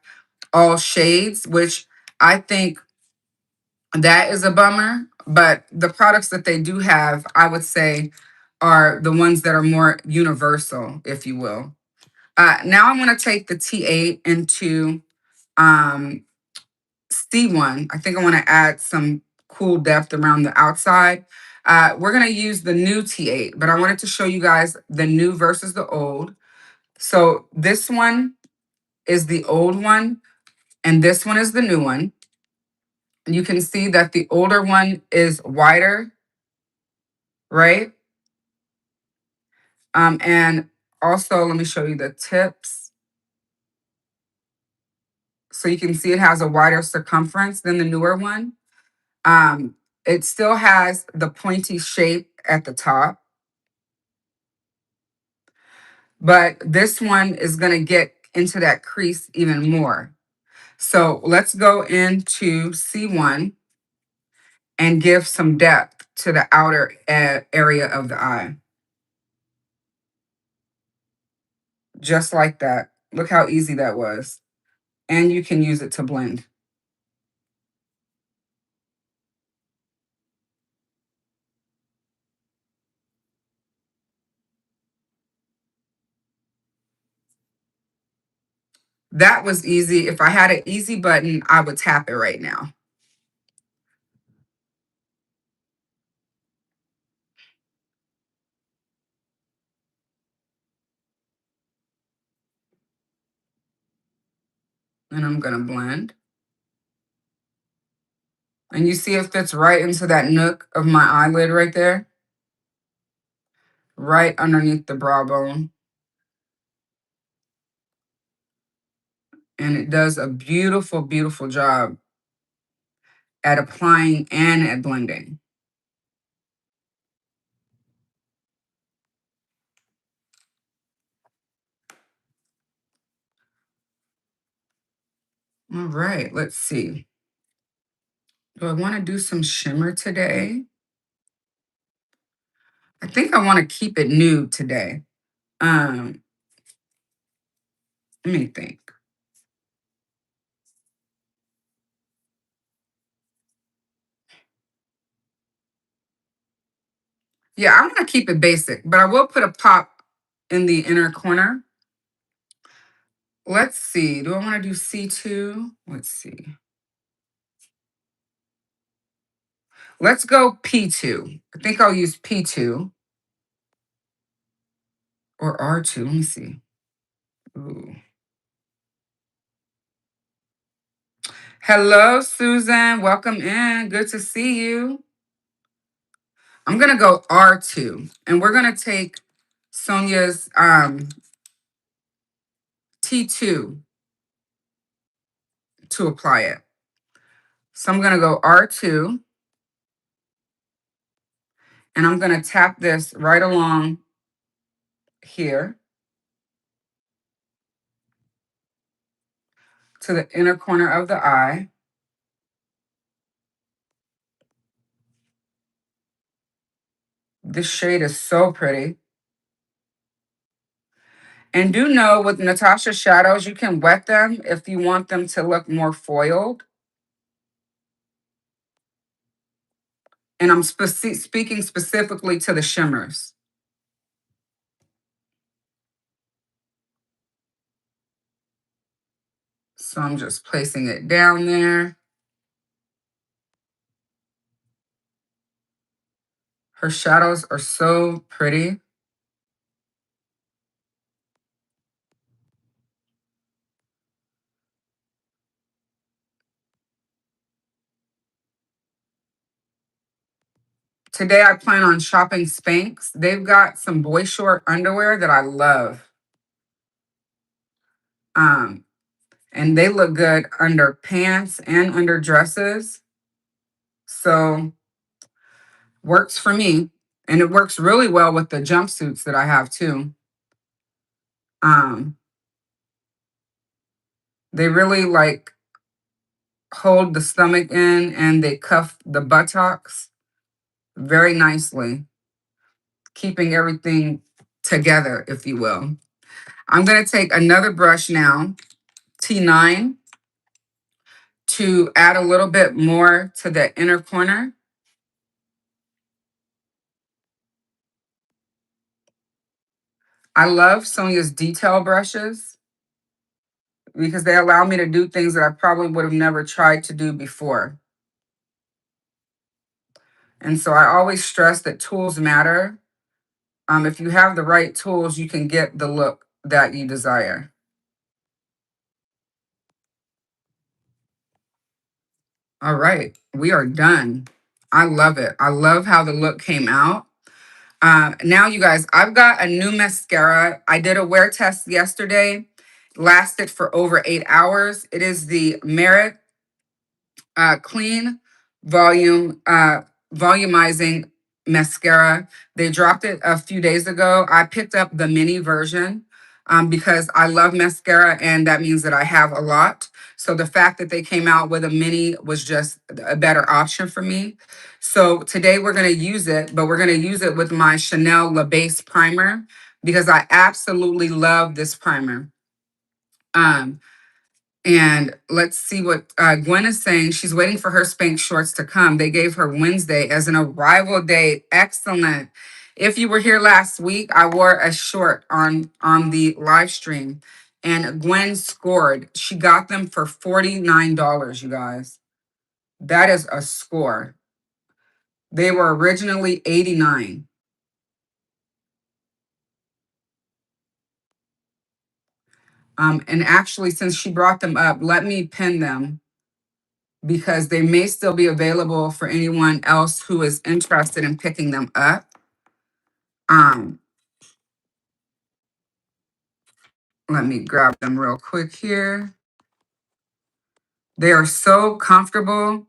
all shades, which I think that is a bummer, but the products that they do have, I would say, are the ones that are more universal, if you will. Now I'm going to take the T8 into C1. I think I want to add some cool depth around the outside. We're going to use the new T8, but I wanted to show you guys the new versus the old. So this one is the old one, and this one is the new one. You can see that the older one is wider, right? And also, let me show you the tips. So you can see it has a wider circumference than the newer one. It still has the pointy shape at the top, but this one is going to get into that crease even more. So let's go into C1 and give some depth to the outer area of the eye. Just like that. Look how easy that was. And you can use it to blend. That was easy. If I had an easy button, I would tap it right now. And I'm going to blend. And you see it fits right into that nook of my eyelid right there. Right underneath the brow bone. And it does a beautiful, beautiful job at applying and at blending. All right, let's see. Do I want to do some shimmer today? I think I want to keep it nude today. Let me think. Yeah, I'm going to keep it basic, but I will put a pop in the inner corner. Let's see. Do I want to do C2? Let's see. Let's go P2. I think I'll use P2 or R2. Let me see. Ooh. Hello, Susan. Welcome in. Good to see you. I'm going to go R2, and we're going to take Sonia's T2 to apply it. So I'm going to go R2, and I'm going to tap this right along here to the inner corner of the eye. This shade is so pretty. And do know with Natasha shadows, you can wet them if you want them to look more foiled. And I'm speaking specifically to the shimmers. So I'm just placing it down there. Her shadows are so pretty. Today I plan on shopping Spanx. They've got some boy short underwear that I love. And they look good under pants and under dresses. So works for me. And it works really well with the jumpsuits that I have too. They really like hold the stomach in and they cuff the buttocks very nicely, keeping everything together, if you will. I'm going to take another brush now, T9, to add a little bit more to the inner corner. I love Sonia's detail brushes because they allow me to do things that I probably would have never tried to do before. And so I always stress that tools matter. If you have the right tools, you can get the look that you desire. All right, we are done. I love it. I love how the look came out. Now, you guys, I've got a new mascara. I did a wear test yesterday. Lasted for over 8 hours. It is the Merit Clean Volumizing Mascara. They dropped it a few days ago. I picked up the mini version because I love mascara, and that means that I have a lot. So the fact that they came out with a mini was just a better option for me. So today we're going to use it, but we're going to use it with my Chanel La Base Primer because I absolutely love this primer. And let's see what Gwen is saying. She's waiting for her Spanx shorts to come. They gave her Wednesday as an arrival date. Excellent. If you were here last week, I wore a short on the live stream, and Gwen scored. She got them for $49, you guys. That is a score. They were originally $89. And actually, since she brought them up, let me pin them because they may still be available for anyone else who is interested in picking them up. Let me grab them real quick here. They are so comfortable.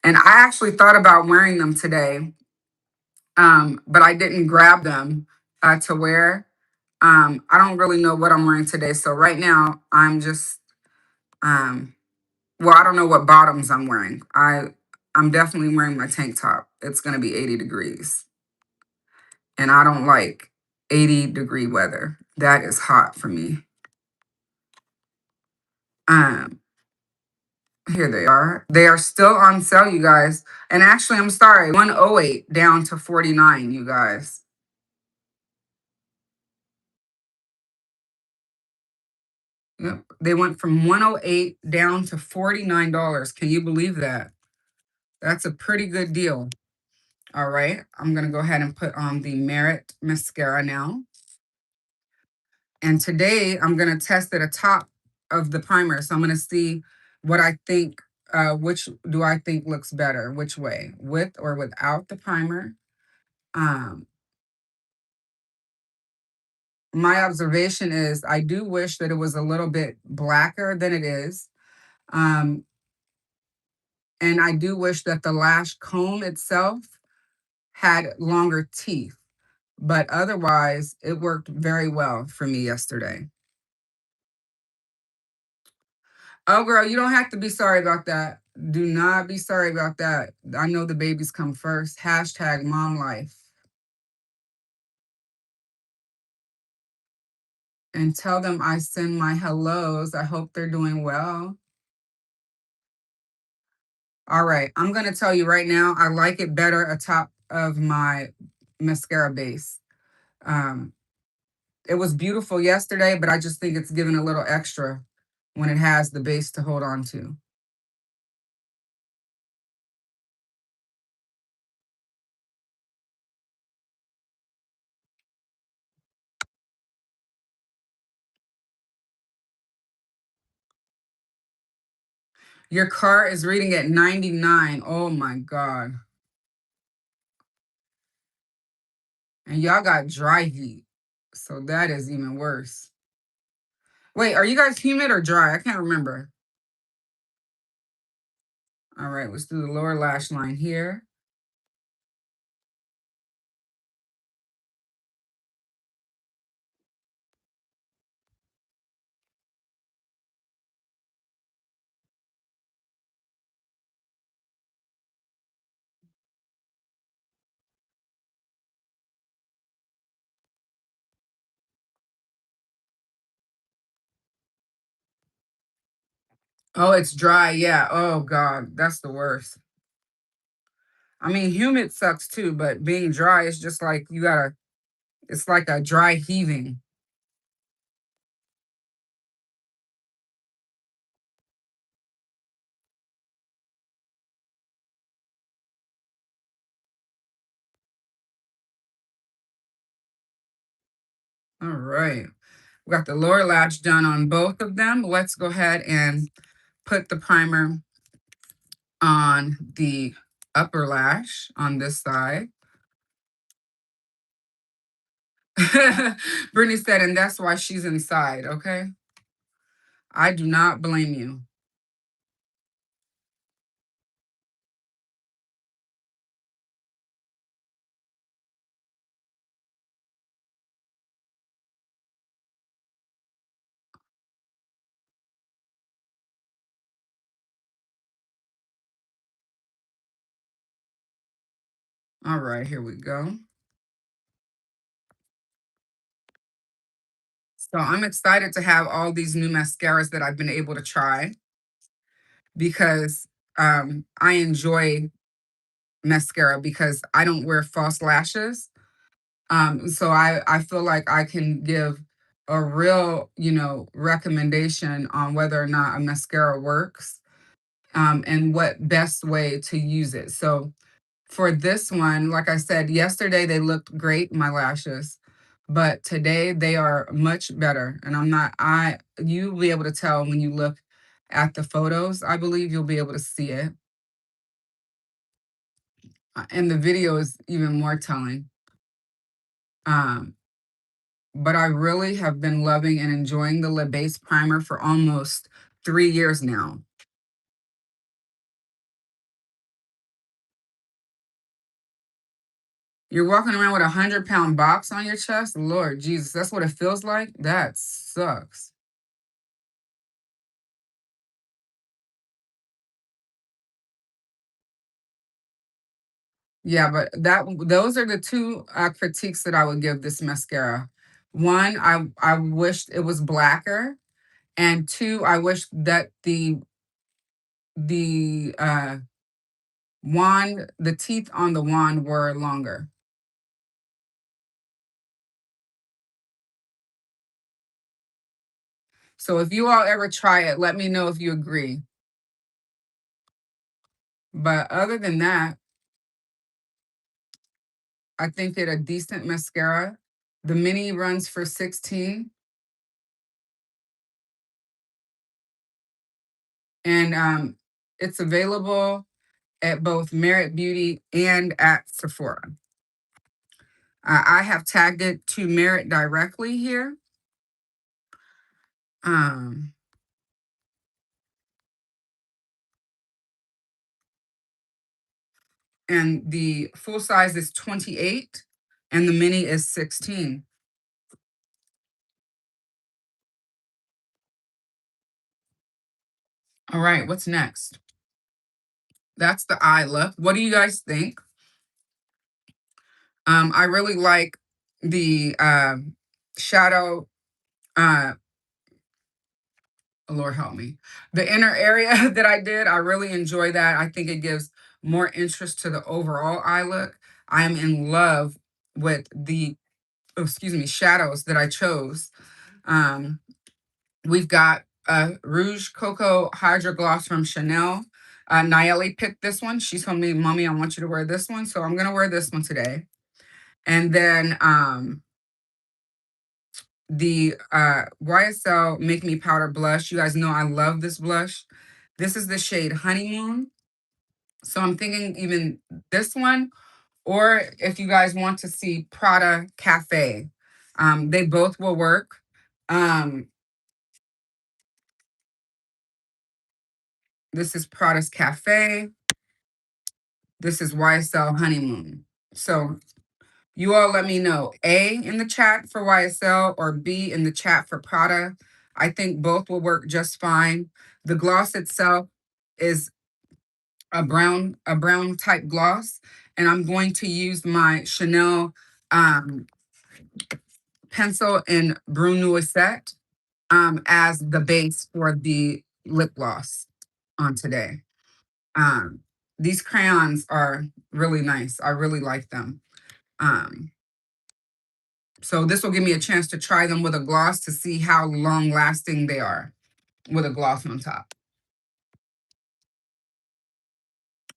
And I actually thought about wearing them today, but I didn't grab them to wear. I don't really know what I'm wearing today. So right now, I'm just Well, I don't know what bottoms I'm wearing. I'm definitely wearing my tank top. It's going to be 80 degrees. And I don't like 80-degree weather. That is hot for me. Um, Here they are. They are still on sale, you guys. And actually, I'm sorry, 108 down to 49, you guys. Yep. They went from 108 down to $49. Can you believe that? That's a pretty good deal. All right. I'm going to go ahead and put on the Merit mascara now. And today I'm going to test at the top of the primer. So I'm going to see what I think, which do I think looks better, which way, with or without the primer. Um, my observation is I do wish that it was a little bit blacker than it is. Um, and I do wish that the lash comb itself had longer teeth. But otherwise, it worked very well for me yesterday. Oh, girl, you don't have to be sorry about that. Do not be sorry about that. I know the babies come first. Hashtag mom life. And tell them I send my hellos. I hope they're doing well. All right. I'm going to tell you right now, I like it better atop of my mascara base. Um, it was beautiful yesterday, but I just think it's given a little extra when it has the base to hold on to. Your car is reading at 99. Oh my God. And y'all got dry heat. So that is even worse. Wait, are you guys humid or dry? I can't remember. All right, let's do the lower lash line here. Oh, it's dry. Yeah. Oh God, that's the worst. I mean, humid sucks too, but being dry is just like it's like a dry heaving. All right. We got the lower lash done on both of them. Let's go ahead and put the primer on the upper lash on this side. Brittany said, and that's why she's inside, okay? I do not blame you. All right, here we go. So I'm excited to have all these new mascaras that I've been able to try because I enjoy mascara because I don't wear false lashes. So I feel like I can give a real, recommendation on whether or not a mascara works, and what best way to use it. So for this one, like I said, yesterday they looked great, my lashes, but today they are much better. And you'll be able to tell when you look at the photos. I believe you'll be able to see it. And the video is even more telling. Um, but I really have been loving and enjoying the lip base primer for almost 3 years now. You're walking around with a 100-pound box on your chest? Lord Jesus, that's what it feels like? That sucks. Yeah, but those are the two critiques that I would give this mascara. One, I wished it was blacker, and two, I wish that the wand, the teeth on the wand were longer. So if you all ever try it, let me know if you agree. But other than that, I think it a decent mascara. The mini runs for 16, and it's available at both Merit Beauty and at Sephora. I have tagged it to Merit directly here. Um, and the full size is 28 and the mini is 16. All right, what's next? That's the eye look. What do you guys think? I really like the shadow, uh, Lord help me, the inner area that I did. I really enjoy that. I think it gives more interest to the overall eye look. I am in love with the, excuse me, shadows that I chose. Um, we've got Rouge Cocoa Hydra Gloss from Chanel. Nayeli picked this one. She told me, Mommy, I want you to wear this one. So I'm going to wear this one today. And then the YSL Make Me Powder Blush. You guys know I love this blush. This is the shade Honeymoon. So I'm thinking even this one, or if you guys want to see Prada Cafe, they both will work. This is Prada's Cafe. This is YSL Honeymoon. So you all let me know, A in the chat for YSL or B in the chat for Prada. I think both will work just fine. The gloss itself is a brown type gloss, and I'm going to use my Chanel pencil in Brune Noisette as the base for the lip gloss on today. Um, these crayons are really nice. I really like them. So this will give me a chance to try them with a gloss to see how long lasting they are with a gloss on top.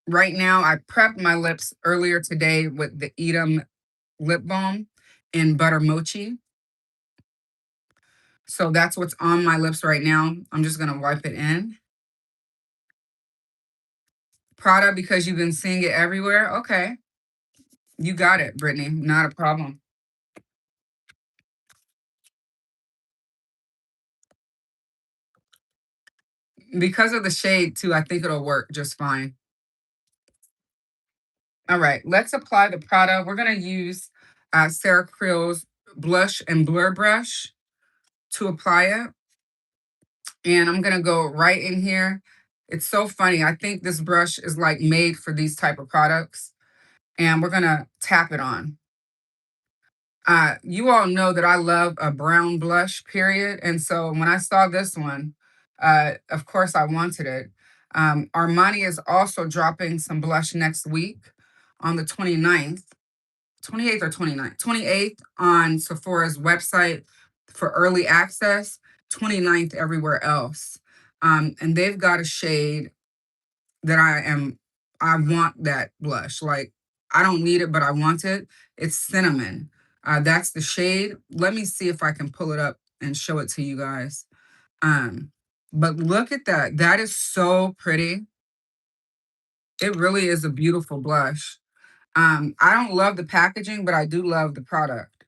Right now, I prepped my lips earlier today with the Edam lip balm in Butter Mochi. So that's what's on my lips right now. I'm just gonna wipe it in. Prada, because you've been seeing it everywhere. Okay, you got it, Brittany. Not a problem. Because of the shade too, I think it'll work just fine. All right, let's apply the Prada. We're gonna use Sarah Creel's blush and blur brush to apply it. And I'm gonna go right in here. It's so funny. I think this brush is like made for these type of products. And we're gonna tap it on. You all know that I love a brown blush, period. And so when I saw this one, of course I wanted it. Armani is also dropping some blush next week on the 29th, 28th or 29th, 28th on Sephora's website for early access, 29th everywhere else. And they've got a shade that I want that blush. Like, I don't need it, but I want it. It's cinnamon. That's the shade. Let me see if I can pull it up and show it to you guys. But look at that. That is so pretty. It really is a beautiful blush. I don't love the packaging, but I do love the product.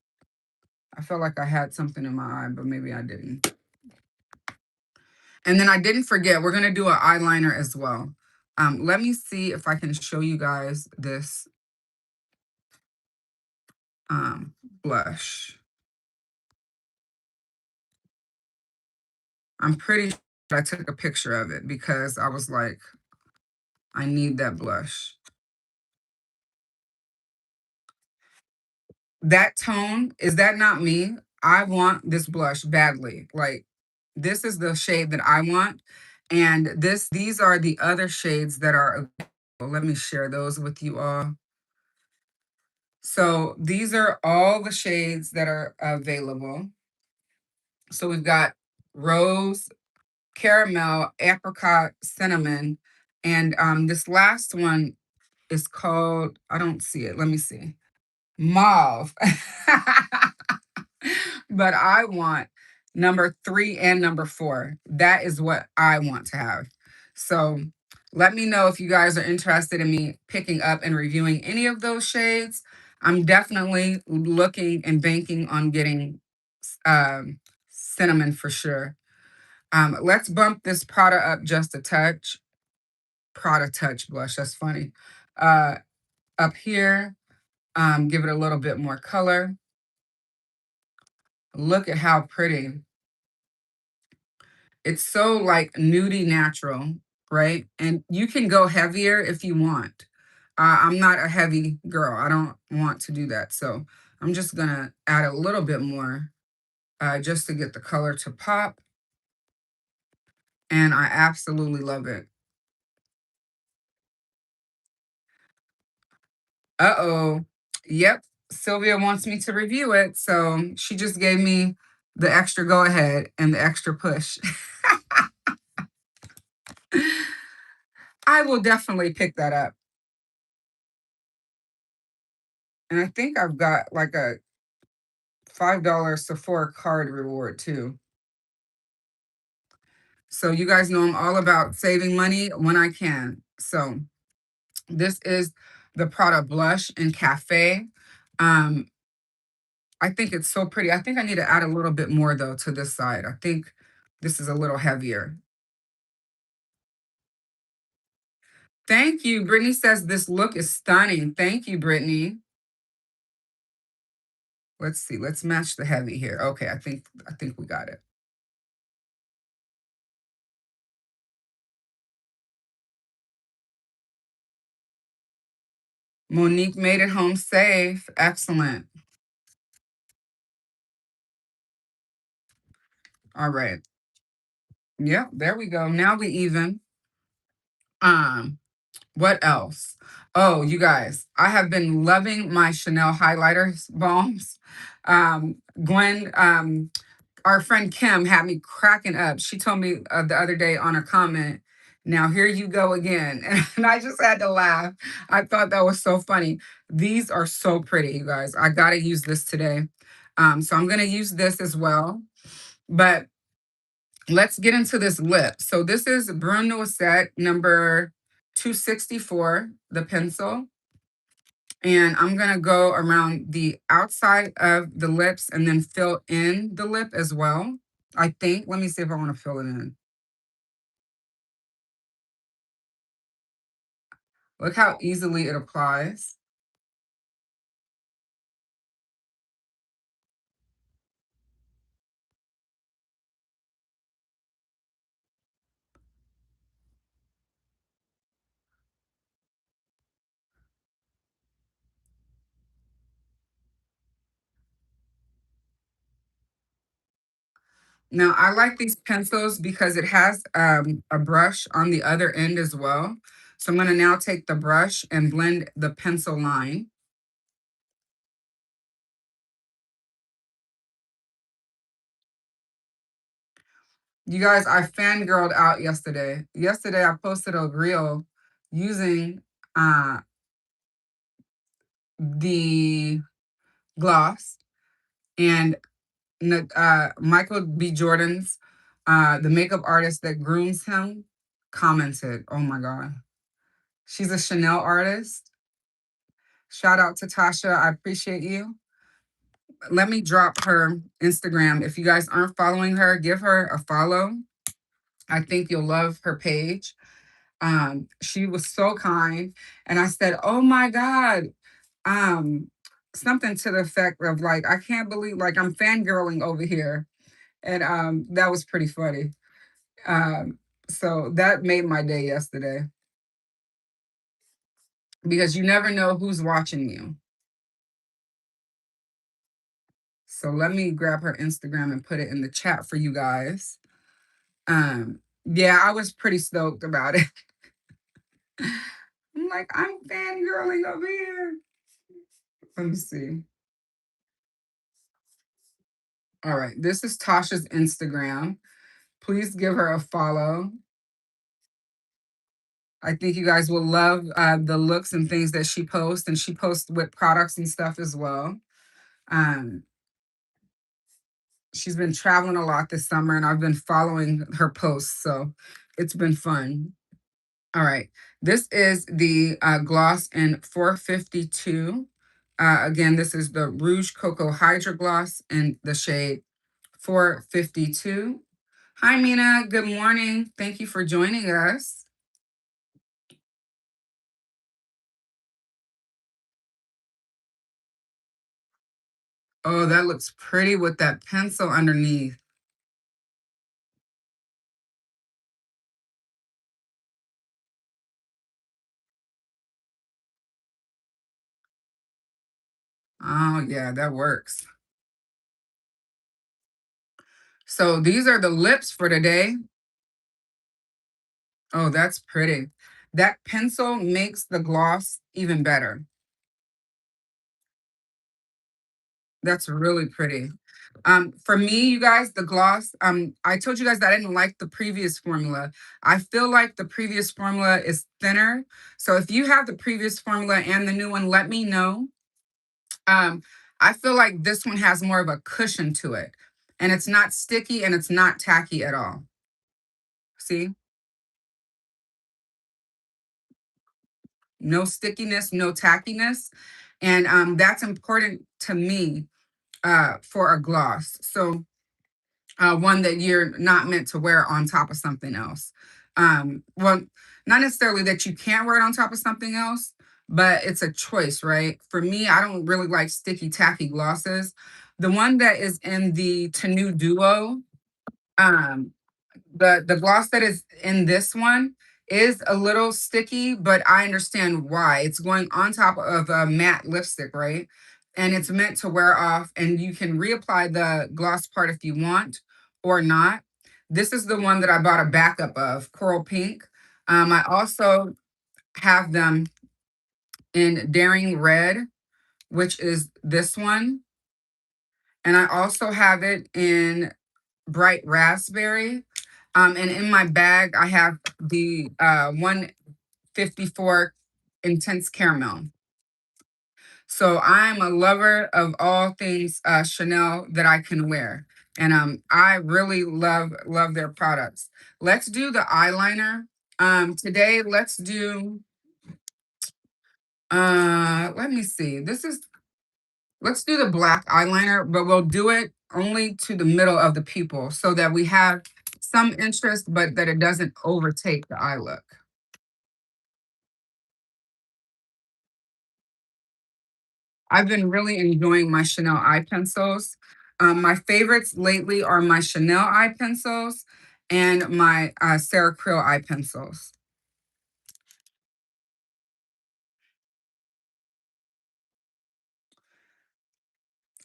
I felt like I had something in my eye, but maybe I didn't. And then I didn't forget, we're gonna do an eyeliner as well. Let me see if I can show you guys this blush. I'm pretty sure I took a picture of it because I was like, I need that blush. that tone, is that not me? I want this blush badly. Like, this is the shade that I want. And these are the other shades that are available. Let me share those with you all. So these are all the shades that are available. So we've got rose, caramel, apricot, cinnamon, and this last one is called, I don't see it. Let me see. Mauve. But I want number 3 and number 4. That is what I want to have. So let me know if you guys are interested in me picking up and reviewing any of those shades. I'm definitely looking and banking on getting cinnamon for sure. Let's bump this Prada up just a touch. Prada Touch blush, that's funny. Uh, Up here, give it a little bit more color. Look at how pretty. It's so like nudie natural, right? And you can go heavier if you want. I'm not a heavy girl. I don't want to do that. So I'm just gonna add a little bit more just to get the color to pop. And I absolutely love it. Uh-oh. Yep. Sylvia wants me to review it. So she just gave me the extra go ahead and the extra push. I will definitely pick that up. And I think I've got like a $5 Sephora card reward too. So you guys know I'm all about saving money when I can. So this is the Prada blush in Cafe. Um, I think it's so pretty. I think I need to add a little bit more though to this side. I think this is a little heavier. Thank you. Brittany says this look is stunning. Thank you, Brittany. Let's see. Let's match the heavy here. Okay, I think we got it. Monique made it home safe. Excellent. All right. Yep, there we go. Now we even. Um, what else? Oh, you guys, I have been loving my Chanel highlighter balms. Gwen, our friend Kim had me cracking up. She told me the other day on a comment, now here you go again. And I just had to laugh. I thought that was so funny. These are so pretty, you guys. I got to use this today. So I'm going to use this as well. But let's get into this lip. So this is Brun Noisette number 264, the pencil. And I'm going to go around the outside of the lips and then fill in the lip as well. I think. Let me see if I want to fill it in. Look how easily it applies. Now, I like these pencils because it has a brush on the other end as well. So I'm going to now take the brush and blend the pencil line. You guys, I fangirled out yesterday. Yesterday, I posted a reel using the gloss, and Michael B. Jordan's, the makeup artist that grooms him, commented, oh my God. She's a Chanel artist. Shout out to Tasha. I appreciate you. Let me drop her Instagram. If you guys aren't following her, give her a follow. I think you'll love her page. She was so kind. And I said, oh my God, something to the effect of like, I can't believe, like, I'm fangirling over here. And that was pretty funny. Um, so that made my day yesterday because you never know who's watching you. So let me grab her Instagram and put it in the chat for you guys. Yeah, I was pretty stoked about it. I'm like, I'm fangirling over here. Let me see. All right, this is Tasha's Instagram. Please give her a follow. I think you guys will love the looks and things that she posts, and she posts with products and stuff as well. Um, she's been traveling a lot this summer, and I've been following her posts, so it's been fun. All right, this is the gloss in 452. Again, this is the Rouge Cocoa Hydra Gloss in the shade 452. Hi, Mina. Good morning. Thank you for joining us. Oh, that looks pretty with that pencil underneath. Oh, yeah, that works. So these are the lips for today. Oh, that's pretty. That pencil makes the gloss even better. That's really pretty. For me, you guys, the gloss, I told you guys that I didn't like the previous formula. I feel like the previous formula is thinner. So if you have the previous formula and the new one, let me know. I feel like this one has more of a cushion to it. And it's not sticky and it's not tacky at all. See? No stickiness, no tackiness. And that's important to me for a gloss. So one that you're not meant to wear on top of something else. Well, not necessarily that you can't wear it on top of something else, but it's a choice, right? For me, I don't really like sticky, tacky glosses. The one that is in the Tenu Duo, um, the gloss that is in this one is a little sticky, but I understand why. It's going on top of a matte lipstick, right? And it's meant to wear off, and you can reapply the gloss part if you want or not. This is the one that I bought a backup of, Coral Pink. I also have them in Daring Red, which is this one. And I also have it in Bright Raspberry. And in my bag, I have the 154 Intense Caramel. So I'm a lover of all things Chanel that I can wear. And I really love their products. Let's do the eyeliner. Today, let's do, let me see. Let's do the black eyeliner, but we'll do it only to the middle of the pupil so that we have some interest, but that it doesn't overtake the eye look. I've been really enjoying my Chanel eye pencils. My favorites lately are my Chanel eye pencils and my Sarah Krill eye pencils.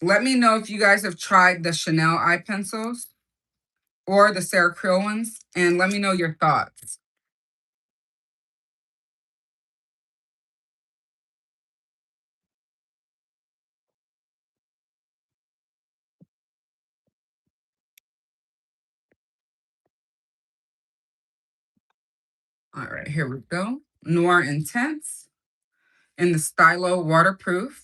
Let me know if you guys have tried the Chanel eye pencils or the Sarah Krill ones, and let me know your thoughts. All right, here we go. Noir Intense in the Stylo Waterproof.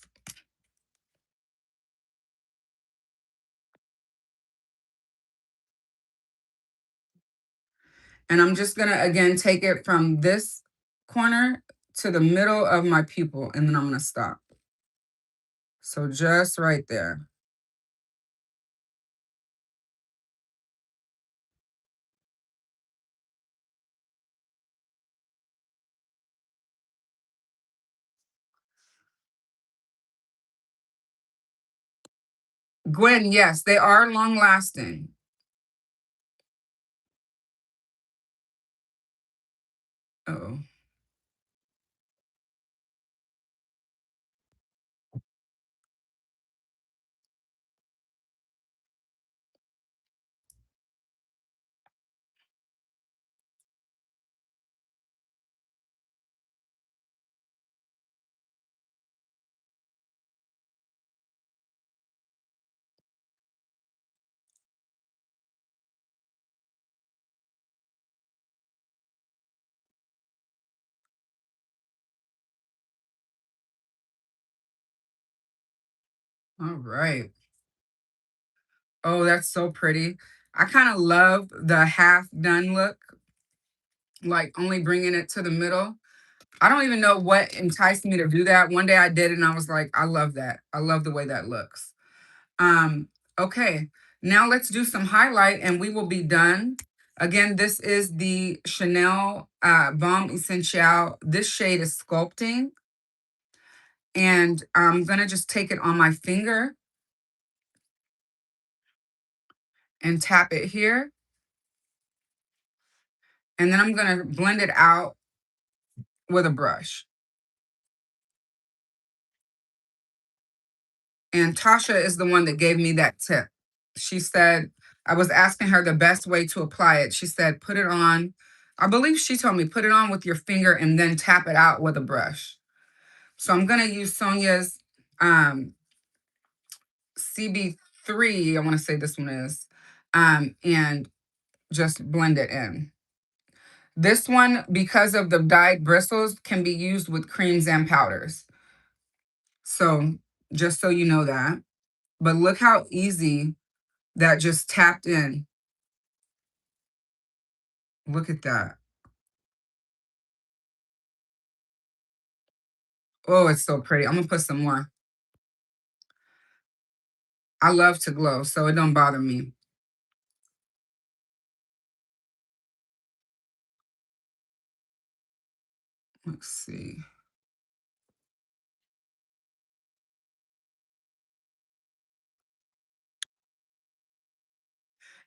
And I'm just gonna, again, take it from this corner to the middle of my pupil, and then I'm gonna stop. So just right there. Gwen, yes, they are long lasting. Oh, All right. Oh, that's so pretty. I kind of love the half done look, like only bringing it to the middle. I don't even know what enticed me to do that. One day I did it and I was like, I love that. I love the way that looks. Um, okay, now let's do some highlight and we will be done. Again, this is the Chanel Balm Essential. This shade is Sculpting. And I'm going to just take it on my finger and tap it here. And then I'm going to blend it out with a brush. And Tasha is the one that gave me that tip. She said, I was asking her the best way to apply it. She said, put it on. I believe she told me, put it on with your finger and then tap it out with a brush. So I'm going to use Sonia's CB3, I want to say this one is, and just blend it in. This one, because of the dyed bristles, can be used with creams and powders. So just so you know that. But look how easy that just tapped in. Look at that. Oh, it's so pretty. I'm going to put some more. I love to glow, so it don't bother me. Let's see.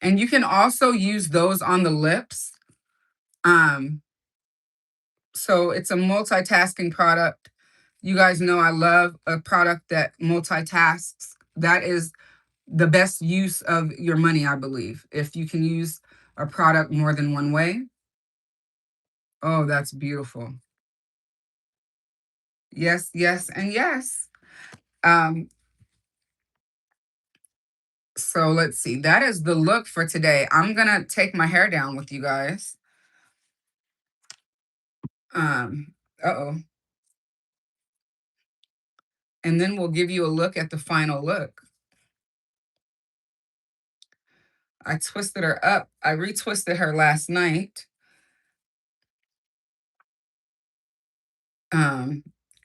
And you can also use those on the lips. Um, so it's a multitasking product. You guys know I love a product that multitasks. That is the best use of your money, I believe. If you can use a product more than one way. Oh, that's beautiful. Yes, yes, and yes. Um, so let's see. That is the look for today. I'm gonna take my hair down with you guys. Uh-oh. And then we'll give you a look at the final look. I twisted her up. I retwisted her last night. Um,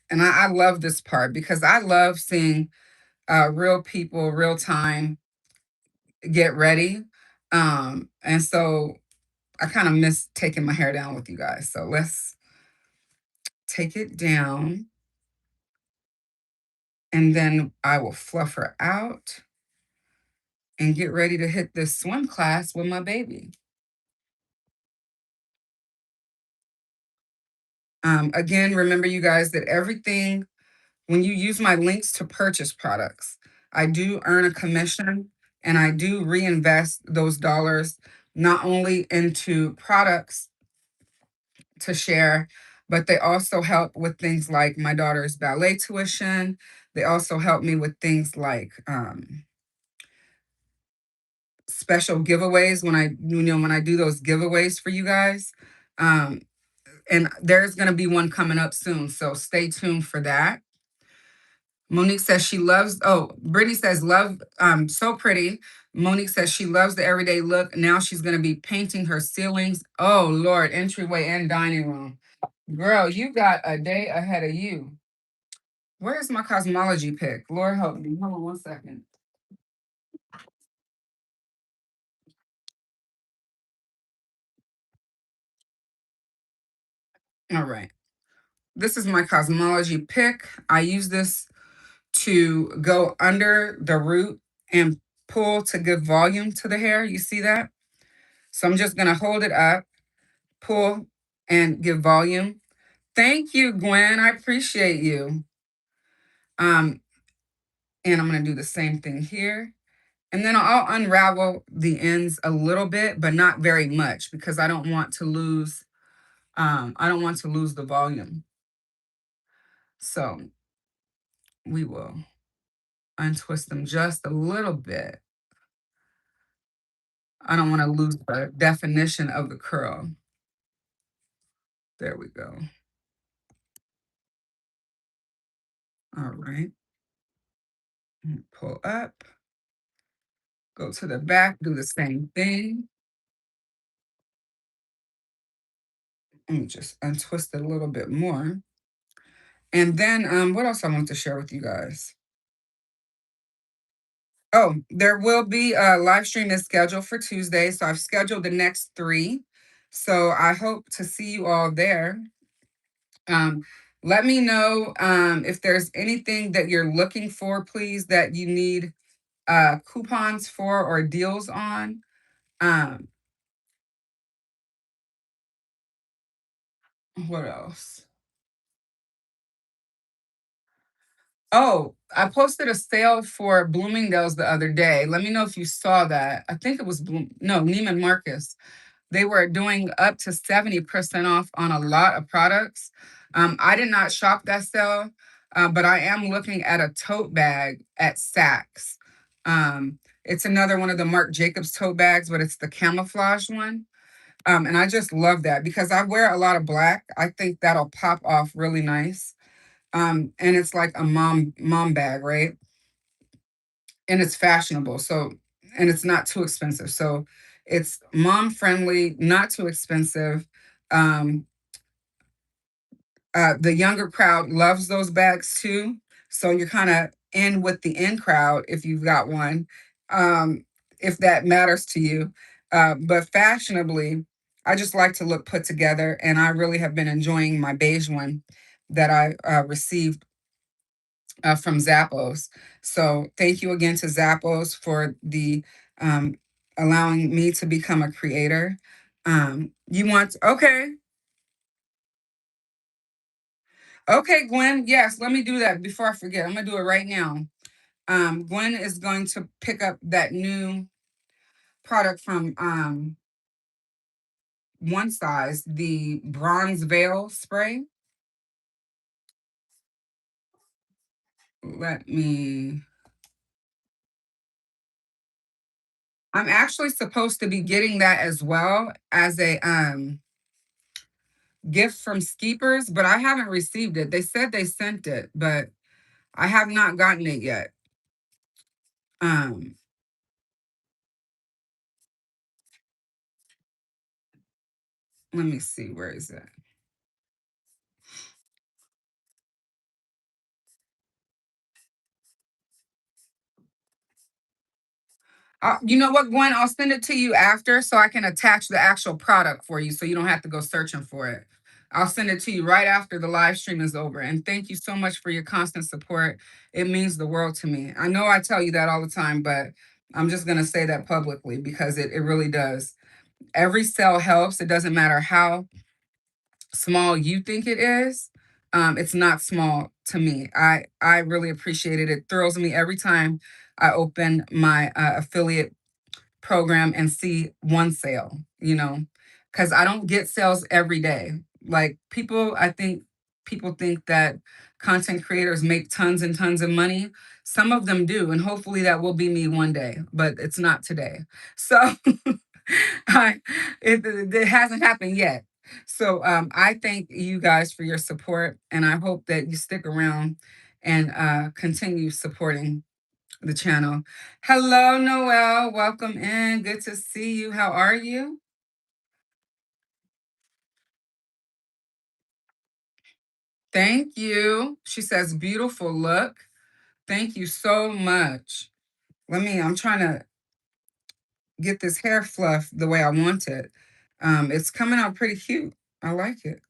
and I love this part because I love seeing real people, real time get ready. And so I kind of miss taking my hair down with you guys. So let's take it down. And then I will fluff her out and get ready to hit this swim class with my baby. Again, remember you guys that everything, when you use my links to purchase products, I do earn a commission and I do reinvest those dollars not only into products to share, but they also help with things like my daughter's ballet tuition. They also help me with things like special giveaways when I do those giveaways for you guys. Um, and there's going to be one coming up soon, so stay tuned for that. Monique says she loves, oh, Brittany says, love, so pretty. Monique says she loves the everyday look. Now she's going to be painting her ceilings. Oh, Lord, entryway and dining room. Girl, you got a day ahead of you. Where's my cosmology pick? Lord help me. Hold on one second. All right. This is my cosmology pick. I use this to go under the root and pull to give volume to the hair. You see that? So I'm just going to hold it up, pull, and give volume. Thank you, Gwen. I appreciate you. Um, and I'm going to do the same thing here. And then I'll unravel the ends a little bit, but not very much because I don't want to lose the volume. So we will untwist them just a little bit. I don't want to lose the definition of the curl. There we go. All right. Pull up, go to the back, do the same thing. Let me just untwist it a little bit more. And then what else I want to share with you guys? Oh, there will be a live stream is scheduled for Tuesday. So I've scheduled the next 3. So I hope to see you all there. Um, let me know if there's anything that you're looking for, please, that you need coupons for or deals on. Um, what else? Oh, I posted a sale for Bloomingdale's the other day. Let me know if you saw that. I think it was Neiman Marcus. They were doing up to 70% off on a lot of products. I did not shop that sale, but I am looking at a tote bag at Saks. It's another one of the Marc Jacobs tote bags, but it's the camouflage one. And I just love that because I wear a lot of black. I think that'll pop off really nice. And it's like a mom bag, right? And it's fashionable. So, and it's not too expensive. So it's mom friendly, not too expensive. Um, the younger crowd loves those bags too. So you're kind of in with the in crowd if you've got one, if that matters to you. But fashionably, I just like to look put together, and I really have been enjoying my beige one that I received from Zappos. So thank you again to Zappos for the um, allowing me to become a creator. You want okay, Gwen. Yes, let me do that before I forget. I'm gonna do it right now. Gwen is going to pick up that new product from One Size, the Bronze Veil Spray. Let me. I'm actually supposed to be getting that as well as a gift from Skeepers, but I haven't received it. They said they sent it, but I have not gotten it yet. Um, Let me see, where is it? You know what, Gwen? I'll send it to you after so I can attach the actual product for you so you don't have to go searching for it. I'll send it to you right after the live stream is over. And thank you so much for your constant support. It means the world to me. I know I tell you that all the time, but I'm just going to say that publicly because it really does. Every sale helps. It doesn't matter how small you think it is. It's not small to me. I really appreciate it. It thrills me every time I open my affiliate program and see one sale, because I don't get sales every day. Like I think people think that content creators make tons and tons of money. Some of them do, and hopefully that will be me one day, but it's not today. So it hasn't happened yet. So I thank you guys for your support, and I hope that you stick around and continue supporting the channel. Hello, Noelle. Welcome in. Good to see you. How are you? Thank you. She says, beautiful look. Thank you so much. I'm trying to get this hair fluff the way I want it. It's coming out pretty cute. I like it.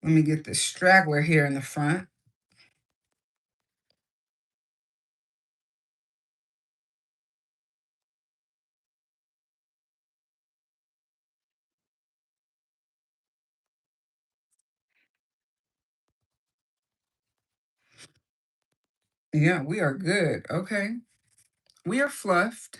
Let me get this straggler here in the front. Yeah, we are good. Okay. We are fluffed.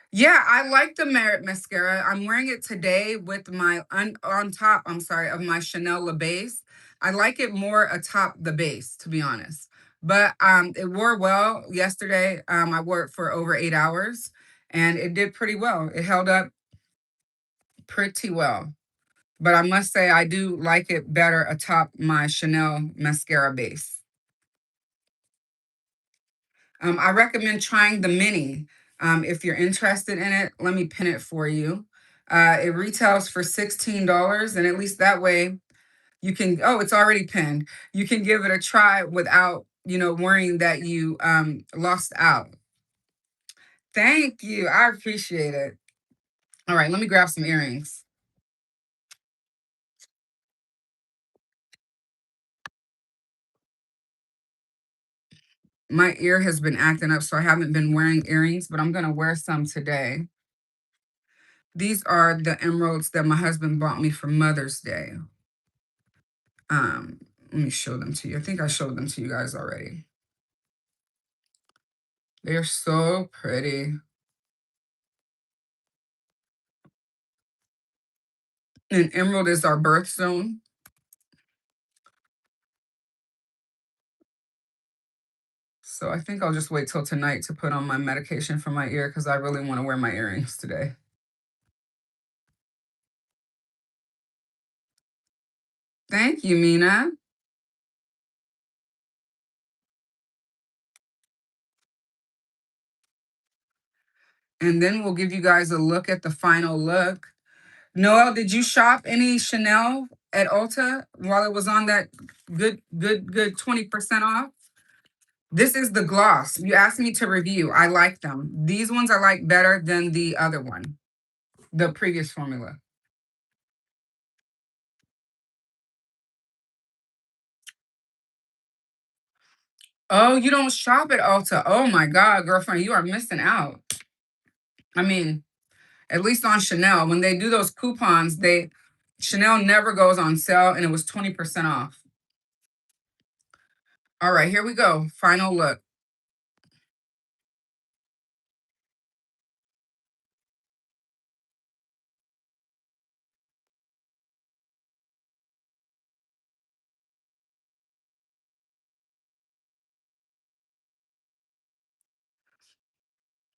Yeah, I like the Merit mascara. I'm wearing it today with my on top, I'm sorry, of my Chanel La Base. I like it more atop the base, to be honest. But it wore well yesterday. I wore it for over 8 hours and it did pretty well. It held up pretty well. but I must say I do like it better atop my Chanel mascara base. I recommend trying the mini. If you're interested in it, let me pin it for you. It retails for $16, and at least that way you can, oh, it's already pinned. You can give it a try without, worrying that you lost out. Thank you. I appreciate it. All right, let me grab some earrings. My ear has been acting up, so I haven't been wearing earrings, but I'm going to wear some today. These are the emeralds that my husband bought me for Mother's Day. Let me show them to you. I think I showed them to you guys already. They're so pretty. And emerald is our birthstone. So I think I'll just wait till tonight to put on my medication for my ear because I really want to wear my earrings today. Thank you, Mina. And then we'll give you guys a look at the final look. Noel, did you shop any Chanel at Ulta while it was on that good 20% off? This is the gloss. You asked me to review. I like them. These ones I like better than the other one, the previous formula. Oh, you don't shop at Ulta. Oh my God, girlfriend, you are missing out. I mean, at least on Chanel, when they do those coupons, Chanel never goes on sale and it was 20% off. All right, here we go. Final look.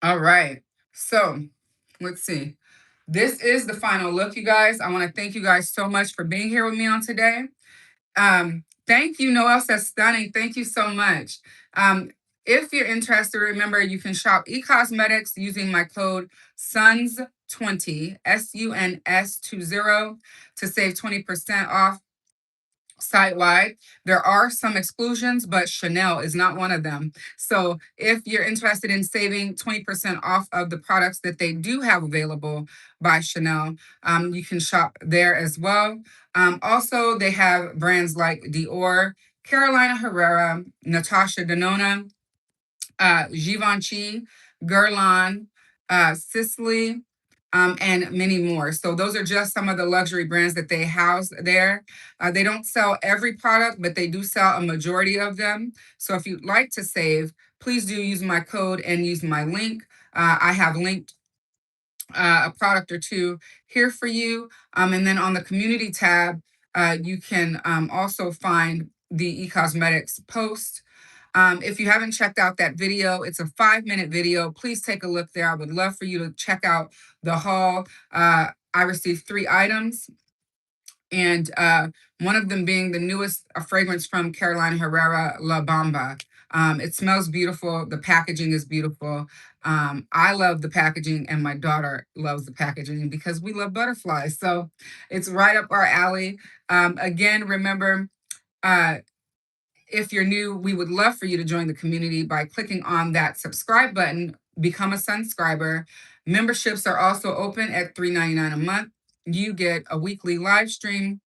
All right. So let's see. This is the final look, you guys. I want to thank you guys so much for being here with me on today. Thank you, Noel says stunning. Thank you so much. If you're interested, remember you can shop eCosmetics using my code SUNS20, SUNS20, to save 20% off site-wide. There are some exclusions, but Chanel is not one of them. So if you're interested in saving 20% off of the products that they do have available by Chanel, you can shop there as well. Also, they have brands like Dior, Carolina Herrera, Natasha Denona, Givenchy, Guerlain, Sisley, and many more. So those are just some of the luxury brands that they house there. They don't sell every product, but they do sell a majority of them. So if you'd like to save, please do use my code and use my link. I have linked a product or two here for you. And then on the community tab, you can also find the eCosmetics post. If you haven't checked out that video, it's a 5-minute video. Please take a look there. I would love for you to check out the haul. I received 3 items, and one of them being the newest fragrance from Carolina Herrera, La Bamba. It smells beautiful. The packaging is beautiful. I love the packaging, and my daughter loves the packaging because we love butterflies. So it's right up our alley. Again, remember, if you're new, we would love for you to join the community by clicking on that subscribe button, become a Sunscriber. Memberships are also open at $3.99 a month. You get a weekly live stream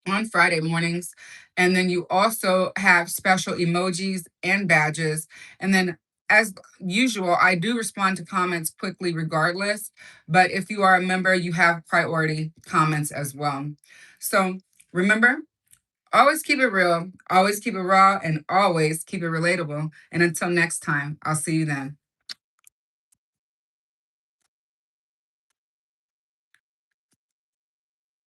on Friday mornings. And then you also have special emojis and badges. And then, as usual, I do respond to comments quickly regardless. But if you are a member, you have priority comments as well. So remember, always keep it real, always keep it raw, and always keep it relatable. And until next time, I'll see you then.